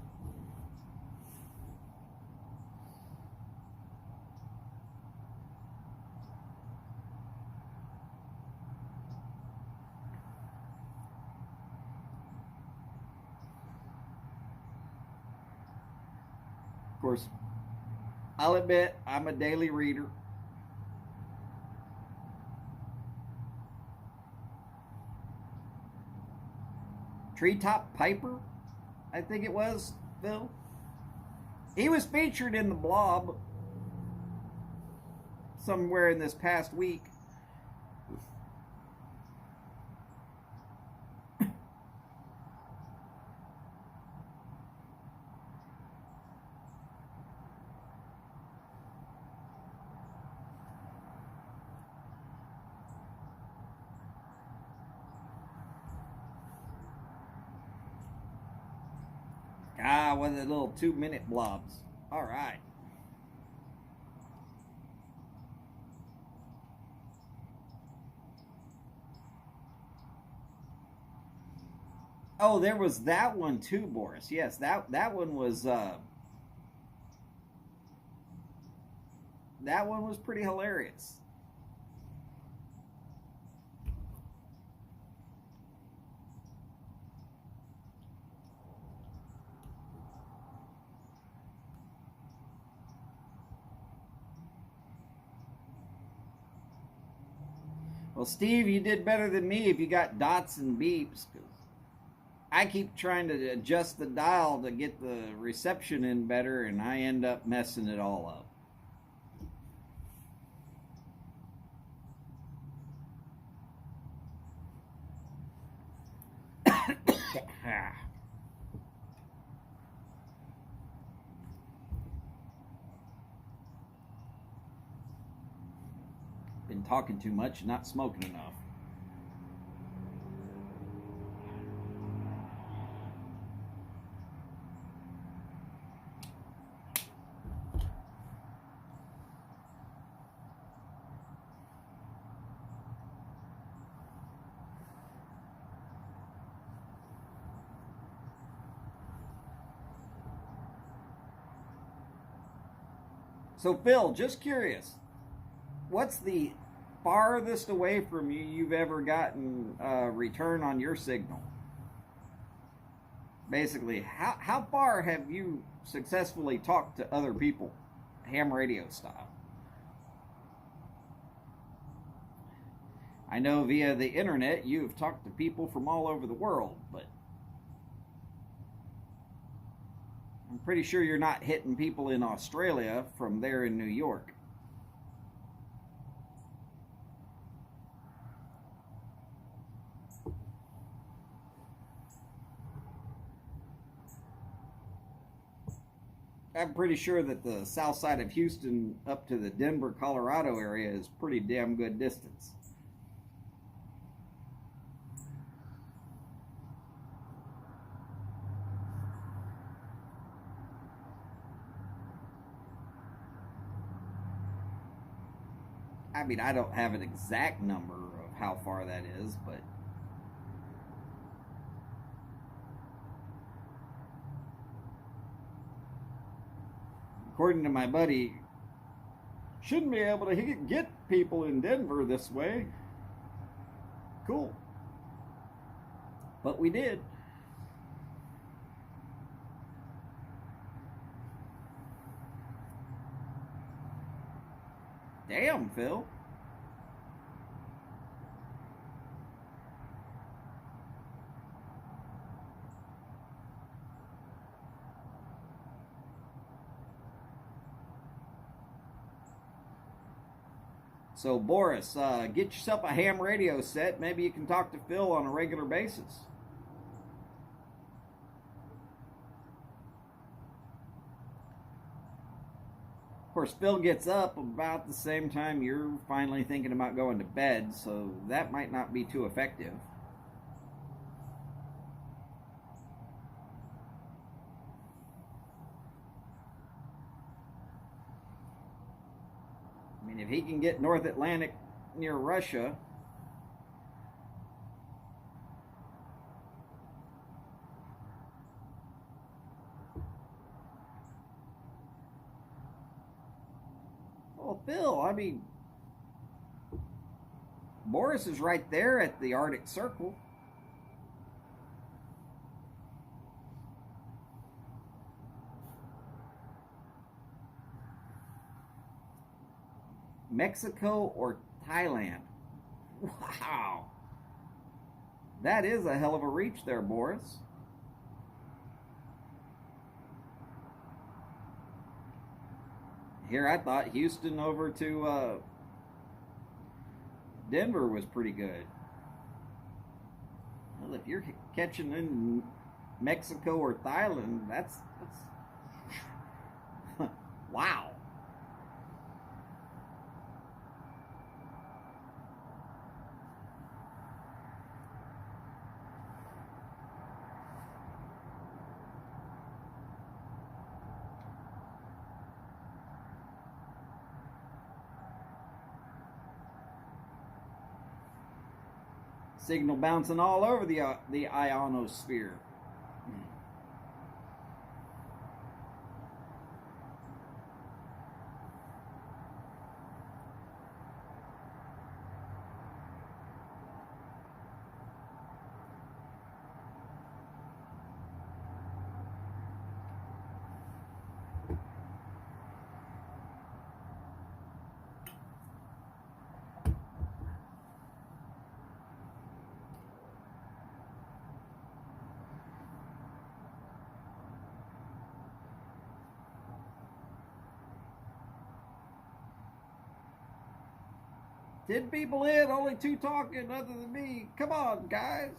Of course, I'll admit I'm a daily reader. Treetop Piper, I think it was, Phil. He was featured in The Blob somewhere in this past week. Ah, one of the little 2-minute blobs. All right. Oh, there was that one too, Boris. Yes, that one was that one was pretty hilarious. Well, Steve, you did better than me if you got dots and beeps, because I keep trying to adjust the dial to get the reception in better, and I end up messing it all up. Been talking too much, not smoking enough. So, Phil, just curious, what's the farthest away from you you've ever gotten a return on your signal? Basically, how far have you successfully talked to other people, ham radio style? I know via the internet you've talked to people from all over the world, but I'm pretty sure you're not hitting people in Australia from there in New York. I'm pretty sure that the south side of Houston up to the Denver, Colorado area is pretty damn good distance. I mean, I don't have an exact number of how far that is, but according to my buddy, shouldn't be able to get people in Denver this way. Cool. But we did. Damn, Phil. So, Boris, get yourself a ham radio set. Maybe you can talk to Phil on a regular basis. Of course, Phil gets up about the same time you're finally thinking about going to bed, so that might not be too effective. I mean, if he can get North Atlantic near Russia, well, Phil, I mean, Boris is right there at the Arctic Circle. Mexico or Thailand? Wow. That is a hell of a reach there, Boris. Here I thought Houston over to Denver was pretty good. Well, if you're catching in Mexico or Thailand, that's wow. Signal bouncing all over the ionosphere. Ten people in, only two talking other than me. Come on, guys.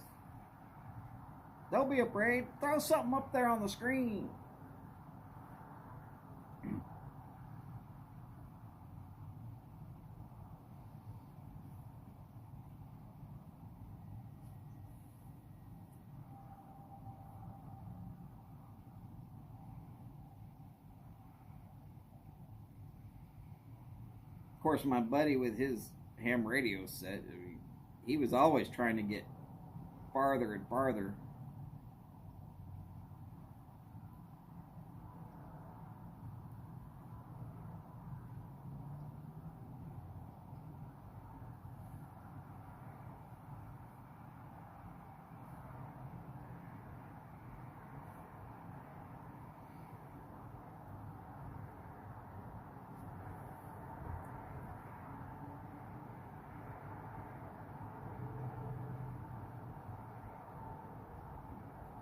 Don't be afraid. Throw something up there on the screen. Of course, my buddy with his ham radio set, I mean, he was always trying to get farther and farther.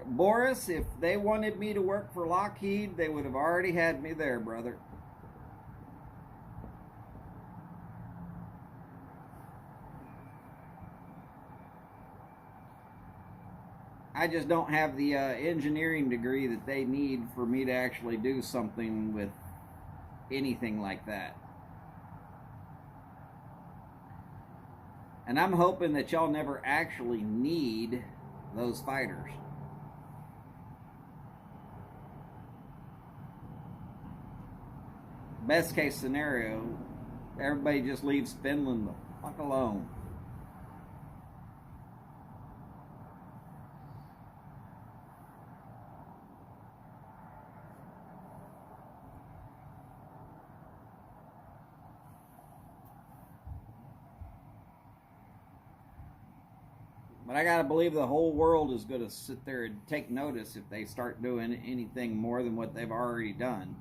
Boris, if they wanted me to work for Lockheed, they would have already had me there, brother. I just don't have the engineering degree that they need for me to actually do something with anything like that. And I'm hoping that y'all never actually need those fighters. Best case scenario, everybody just leaves Finland the fuck alone. But I gotta believe the whole world is gonna sit there and take notice if they start doing anything more than what they've already done.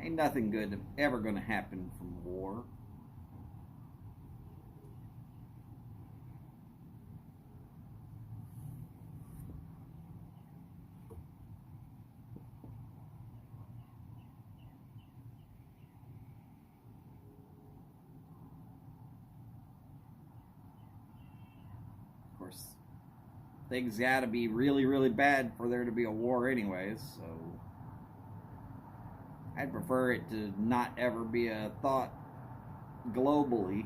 Ain't nothing good ever gonna happen from war. Of course, things gotta be really, really bad for there to be a war anyways, so I'd prefer it to not ever be a thought globally.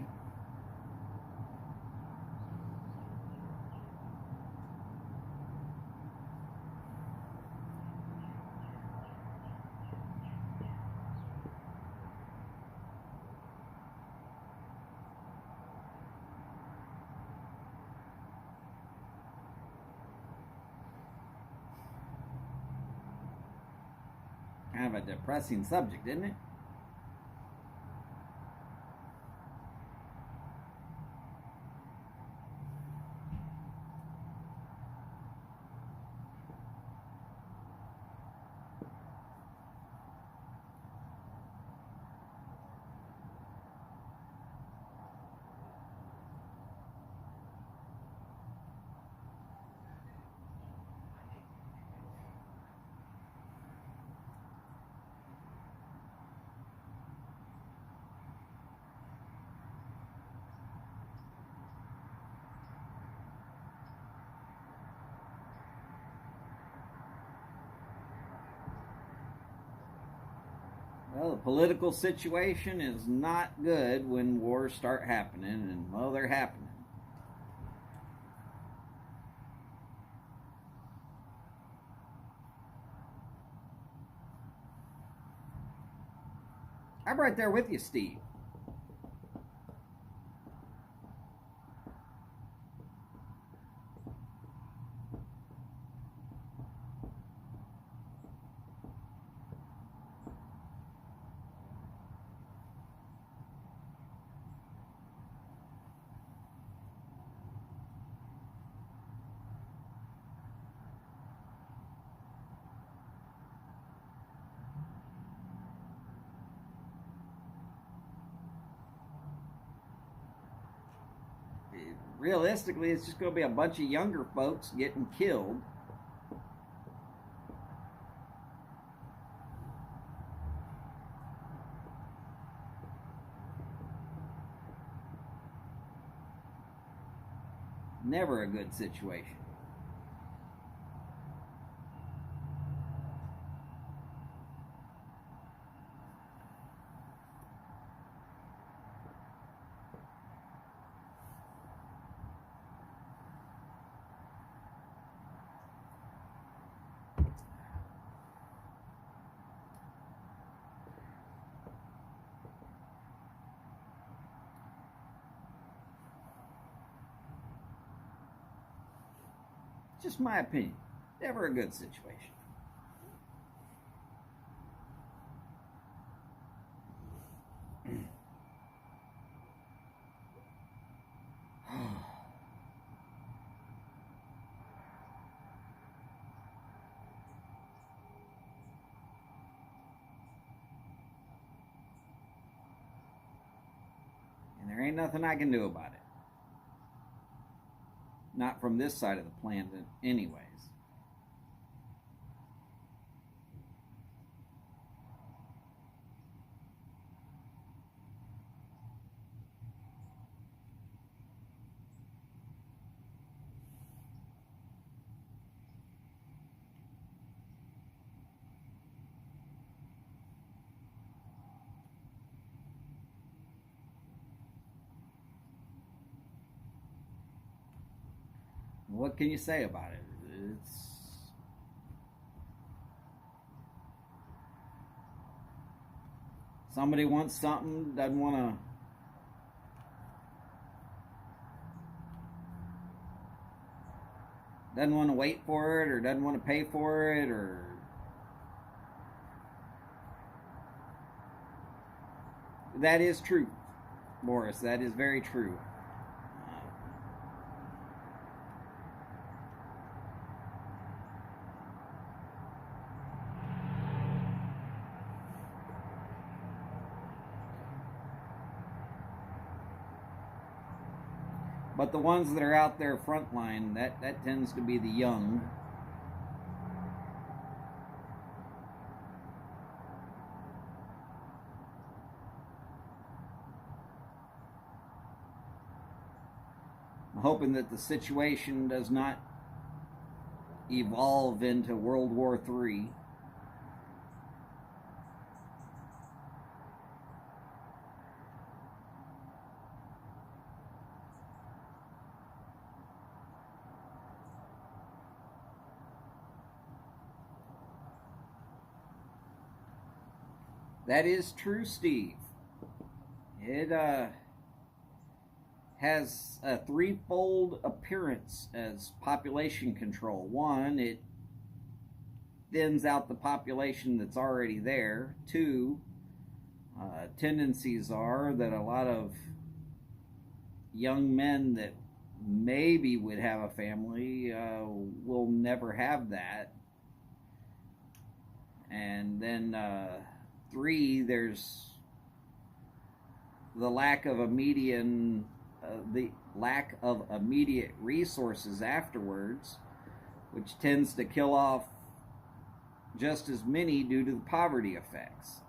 Kind of a depressing subject, isn't it? Well, the political situation is not good when wars start happening, and well, they're happening. I'm right there with you, Steve. Realistically, it's just going to be a bunch of younger folks getting killed. Never a good situation. Just my opinion. Never a good situation. And there ain't nothing I can do about it. Not from this side of the planet, anyways. What can you say about it? It's somebody wants something, doesn't want to doesn't want to wait for it or doesn't want to pay for it, or that is true, Boris. That is very true. But the ones that are out there frontline, that tends to be the young. I'm hoping that the situation does not evolve into World War III. That is true, Steve. It has a threefold appearance as population control. One, it thins out the population that's already there. Two, tendencies are that a lot of young men that maybe would have a family will never have that. And then three, there's the lack of immediate resources afterwards, which tends to kill off just as many due to the poverty effects.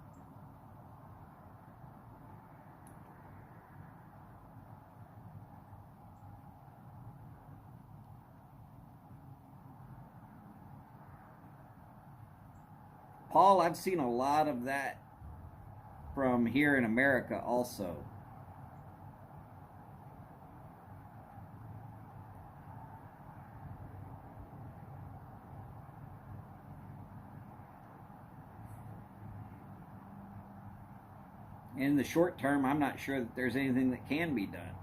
Paul, I've seen a lot of that from here in America also. In the short term, I'm not sure that there's anything that can be done.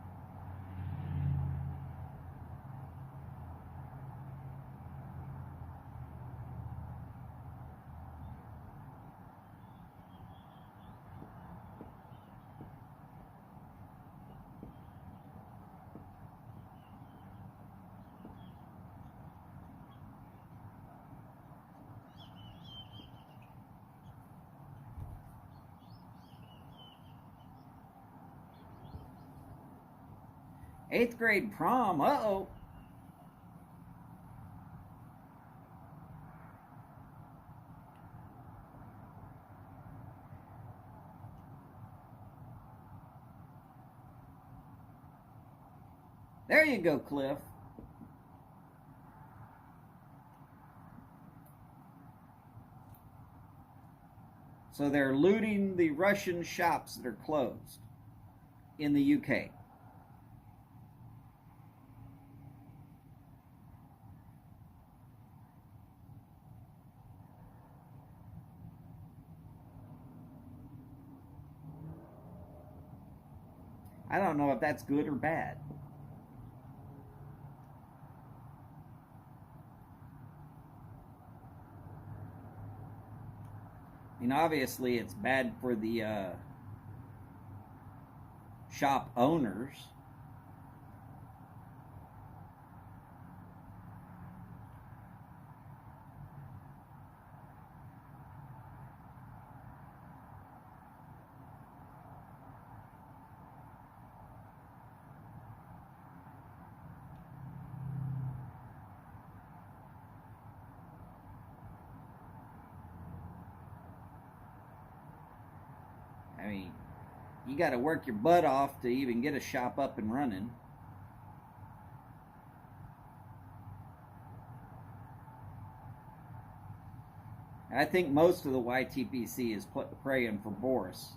Eighth grade prom, uh-oh. There you go, Cliff. So they're looting the Russian shops that are closed in the UK. I don't know if that's good or bad. I mean, obviously it's bad for the shop owners. I mean, you got to work your butt off to even get a shop up and running. I think most of the YTPC is praying for Boris.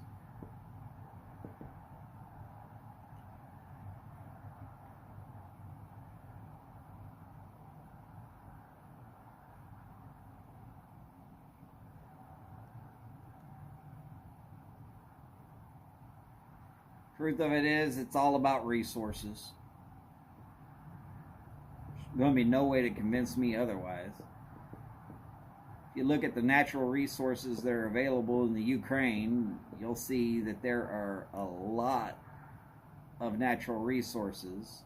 Truth of it is, it's all about resources. going to be no way to convince me otherwise. If you look at the natural resources that are available in the Ukraine, you'll see that there are a lot of natural resources.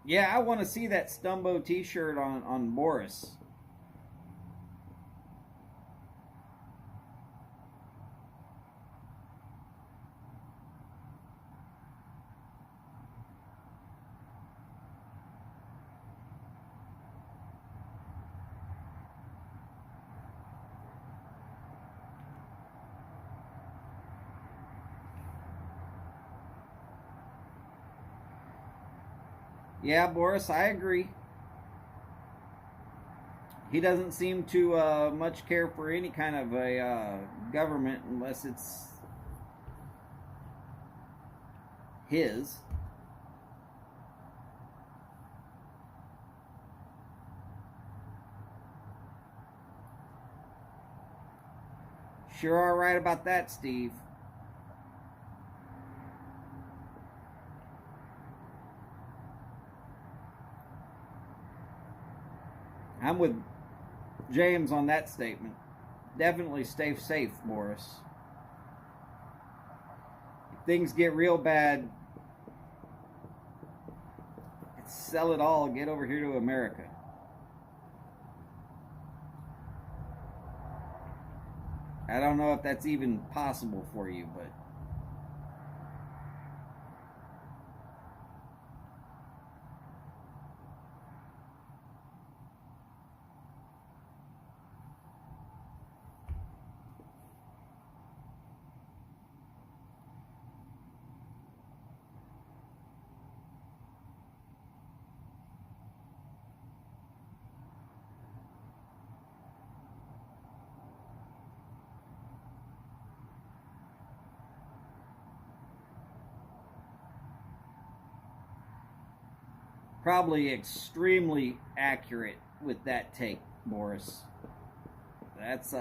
Yeah, I want to see that Stumbo t-shirt on Boris. Yeah, Boris, I agree. He doesn't seem to much care for any kind of a government unless it's his. Sure are right about that, Steve. I'm with James on that statement. Definitely stay safe, Boris. If things get real bad, sell it all, get over here to America. I don't know if that's even possible for you, but probably extremely accurate with that take, Boris. That's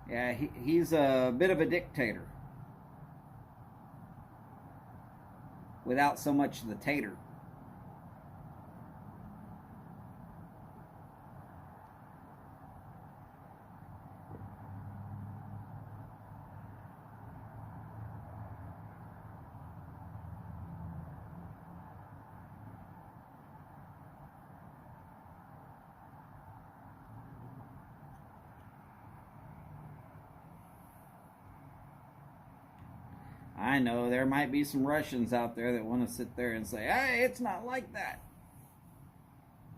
yeah, he's a bit of a dictator without so much the tater. I know there might be some Russians out there that want to sit there and say, hey, it's not like that.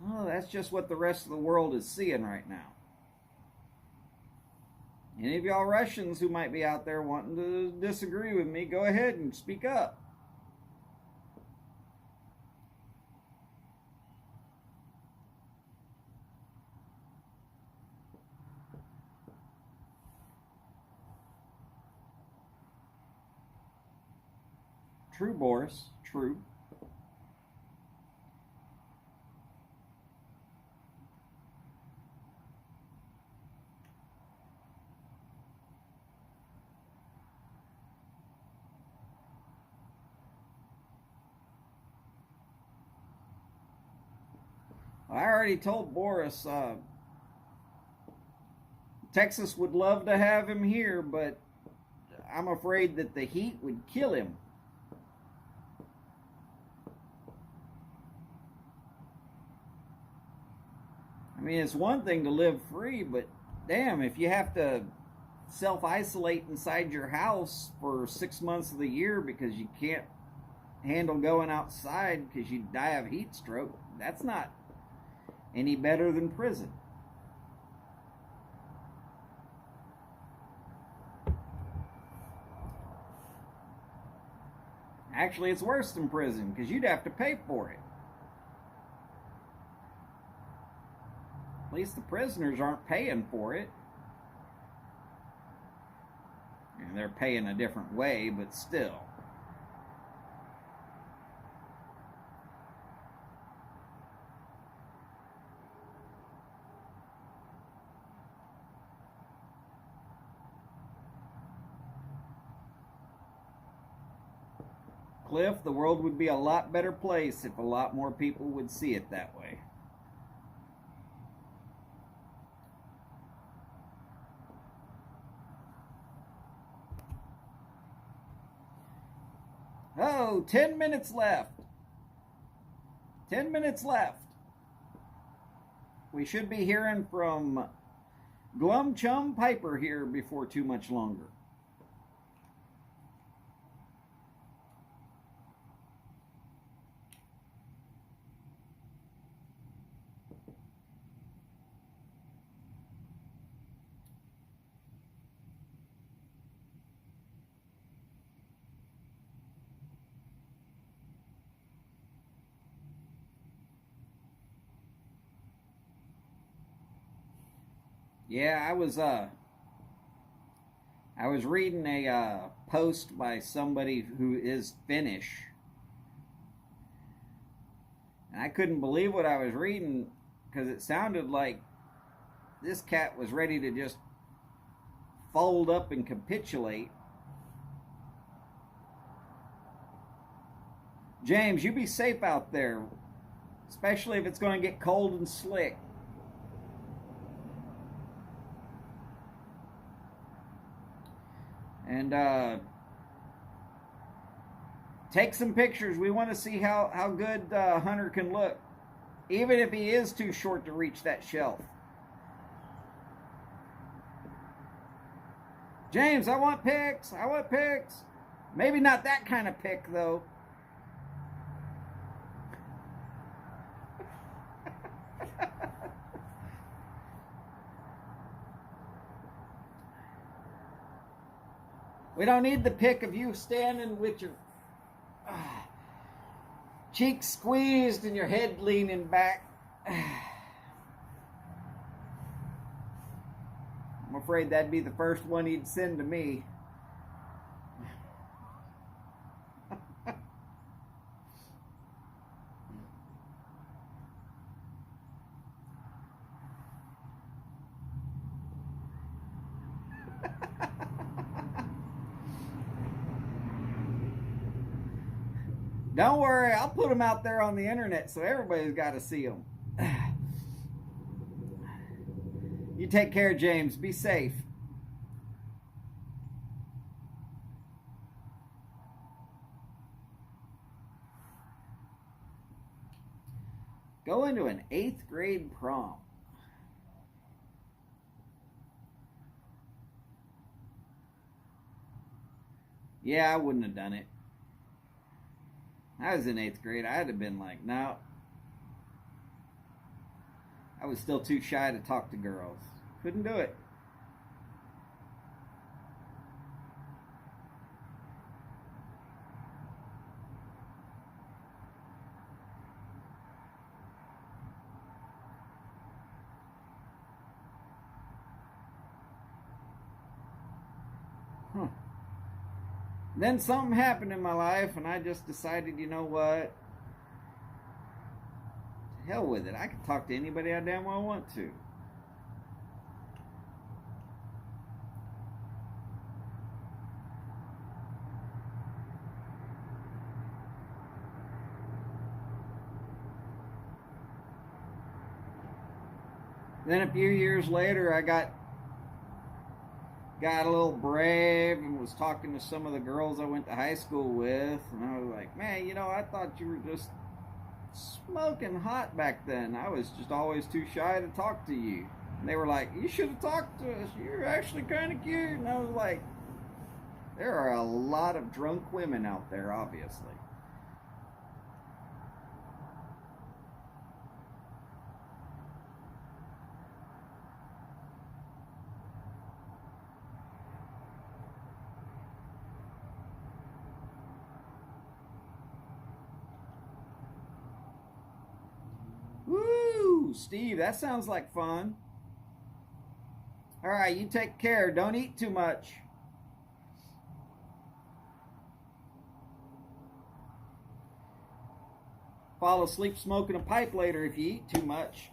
Oh, that's just what the rest of the world is seeing right now. Any of y'all Russians who might be out there wanting to disagree with me, go ahead and speak up. True, Boris. True. I already told Boris Texas would love to have him here, but I'm afraid that the heat would kill him. I mean, it's one thing to live free, but damn, if you have to self-isolate inside your house for 6 months of the year because you can't handle going outside because you'd die of heat stroke. That's not any better than prison. Actually, it's worse than prison because you'd have to pay for it. At least the prisoners aren't paying for it. And they're paying a different way, but still. Cliff, the world would be a lot better place if a lot more people would see it that way. Oh, 10 minutes left. 10 minutes left. We should be hearing from Glum Chum Piper here before too much longer. Yeah, I was reading a post by somebody who is Finnish, and I couldn't believe what I was reading because it sounded like this cat was ready to just fold up and capitulate. James, you be safe out there, especially if it's going to get cold and slick. And take some pictures. We want to see how good Hunter can look, even if he is too short to reach that shelf. James, I want pics. I want pics. Maybe not that kind of pic, though. We don't need the pic of you standing with your cheeks squeezed and your head leaning back. I'm afraid that'd be the first one he'd send to me. Don't worry, I'll put them out there on the internet so everybody's got to see them. You take care, James. Be safe. Going to an 8th grade prom. Yeah, I wouldn't have done it. I was in 8th grade. I'd have been like, no. I was still too shy to talk to girls. Couldn't do it. Then something happened in my life, and I just decided, you know what? To hell with it. I can talk to anybody I damn well want to. Then a few years later, I got a little brave and was talking to some of the girls I went to high school with, and I was like, man, you know, I thought you were just smoking hot back then. I was just always too shy to talk to you. And they were like, you should have talked to us. You're actually kind of cute. And I was like, there are a lot of drunk women out there, obviously. Ooh, Steve, that sounds like fun. All right, you take care. Don't eat too much. Fall asleep smoking a pipe later if you eat too much.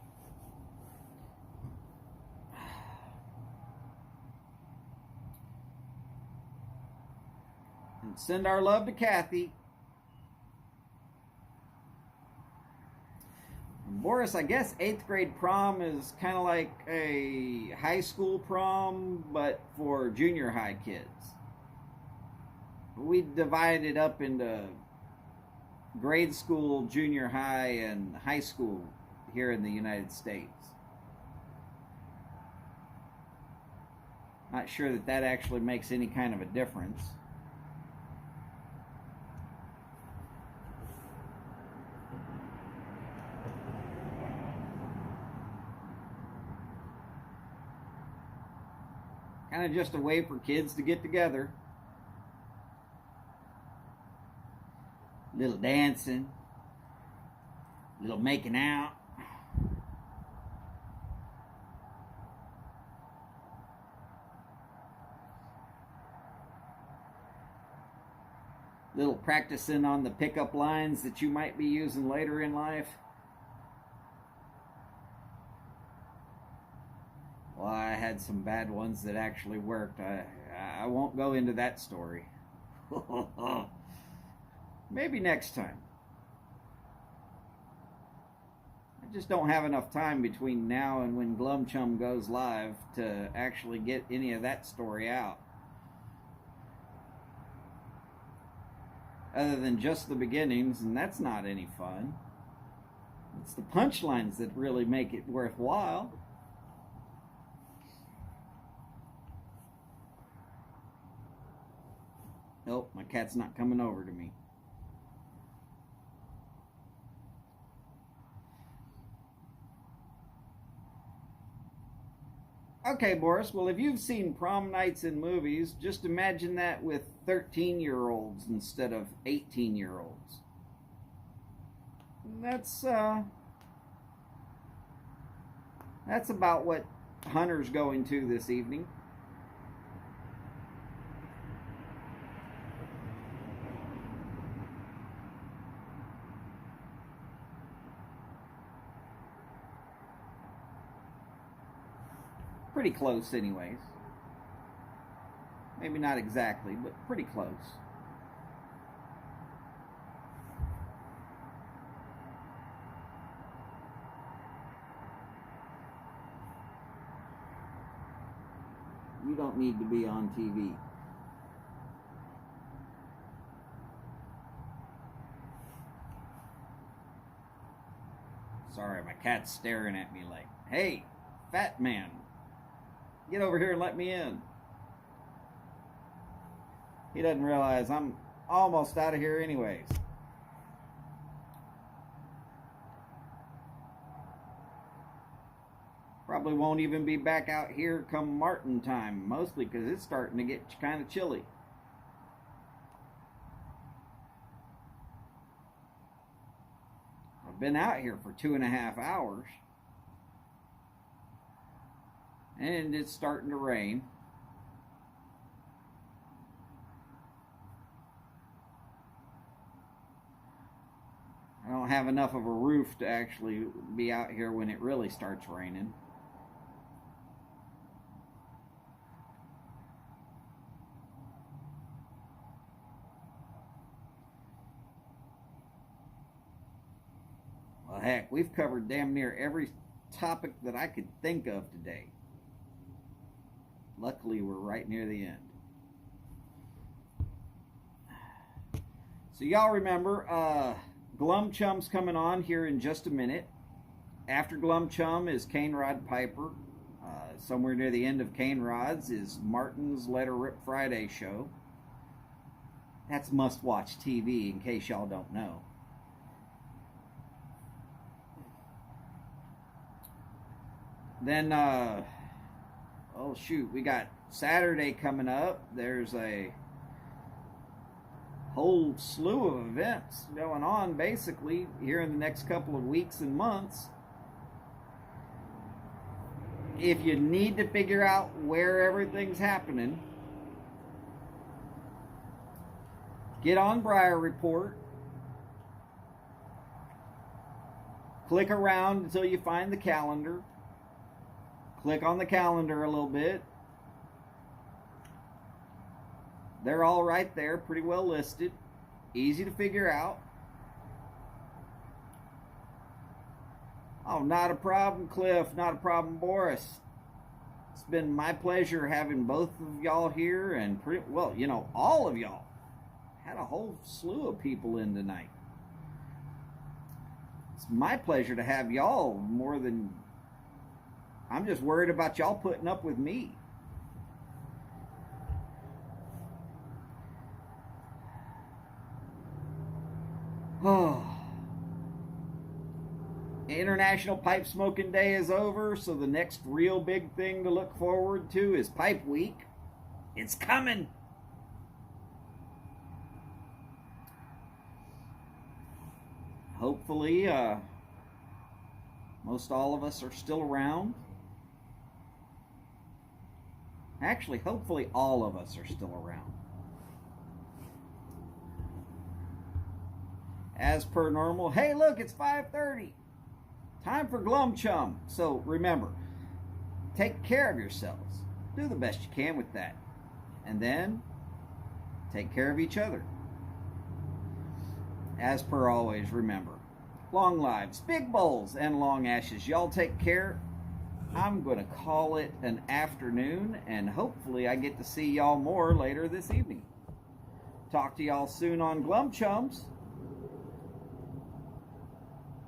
And send our love to Kathy. Boris, I guess 8th grade prom is kind of like a high school prom, but for junior high kids. We divide it up into grade school, junior high, and high school here in the United States. Not sure that that actually makes any kind of a difference. Kind of just a way for kids to get together. Little dancing, little making out. Little practicing on the pickup lines that you might be using later in life. Well, I had some bad ones that actually worked. I won't go into that story. Maybe next time. I just don't have enough time between now and when Glum Chum goes live to actually get any of that story out. Other than just the beginnings, and that's not any fun. It's the punchlines that really make it worthwhile. Nope, my cat's not coming over to me. Okay, Boris, well, if you've seen prom nights in movies, just imagine that with 13-year-olds instead of 18-year-olds. That's about what Hunter's going to this evening. Pretty close anyways. Maybe not exactly, but pretty close. You don't need to be on TV. Sorry, my cat's staring at me like, hey, fat man. Get over here and let me in. He doesn't realize I'm almost out of here anyways. Probably won't even be back out here come Martin time, mostly because it's starting to get kind of chilly. I've been out here for 2.5 hours. And it's starting to rain. I don't have enough of a roof to actually be out here when it really starts raining. Well, heck, we've covered damn near every topic that I could think of today. Luckily, we're right near the end. So y'all remember, Glum Chum's coming on here in just a minute. After Glum Chum is Cane Rod Piper. Somewhere near the end of Cane Rod's is Martin's Let Her Rip Friday show. That's must-watch TV, in case y'all don't know. Then, oh shoot, we got Saturday coming up. There's a whole slew of events going on basically here in the next couple of weeks and months. if you need to figure out where everything's happening, get on Briar Report, click around until you find the calendar, click on the calendar a little bit. They're all right there, pretty well listed, easy to figure out. Oh, not a problem, Cliff. Not a problem, Boris. It's been my pleasure having both of y'all here, and all of y'all. Had a whole slew of people in tonight. It's my pleasure to have y'all more than... I'm just worried about y'all putting up with me. Oh. International Pipe Smoking Day is over, so the next real big thing to look forward to is Pipe Week. It's coming! Hopefully, most all of us are still around. Actually, hopefully all of us are still around. As per normal, hey look, it's 5:30. Time for Glum Chum. So remember, take care of yourselves. Do the best you can with that. And then, take care of each other. As per always, remember, long lives, big bowls, and long ashes. Y'all take care. I'm going to call it an afternoon, and hopefully I get to see y'all more later this evening. Talk to y'all soon on Glum Chums.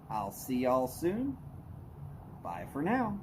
I'll see y'all soon. Bye for now.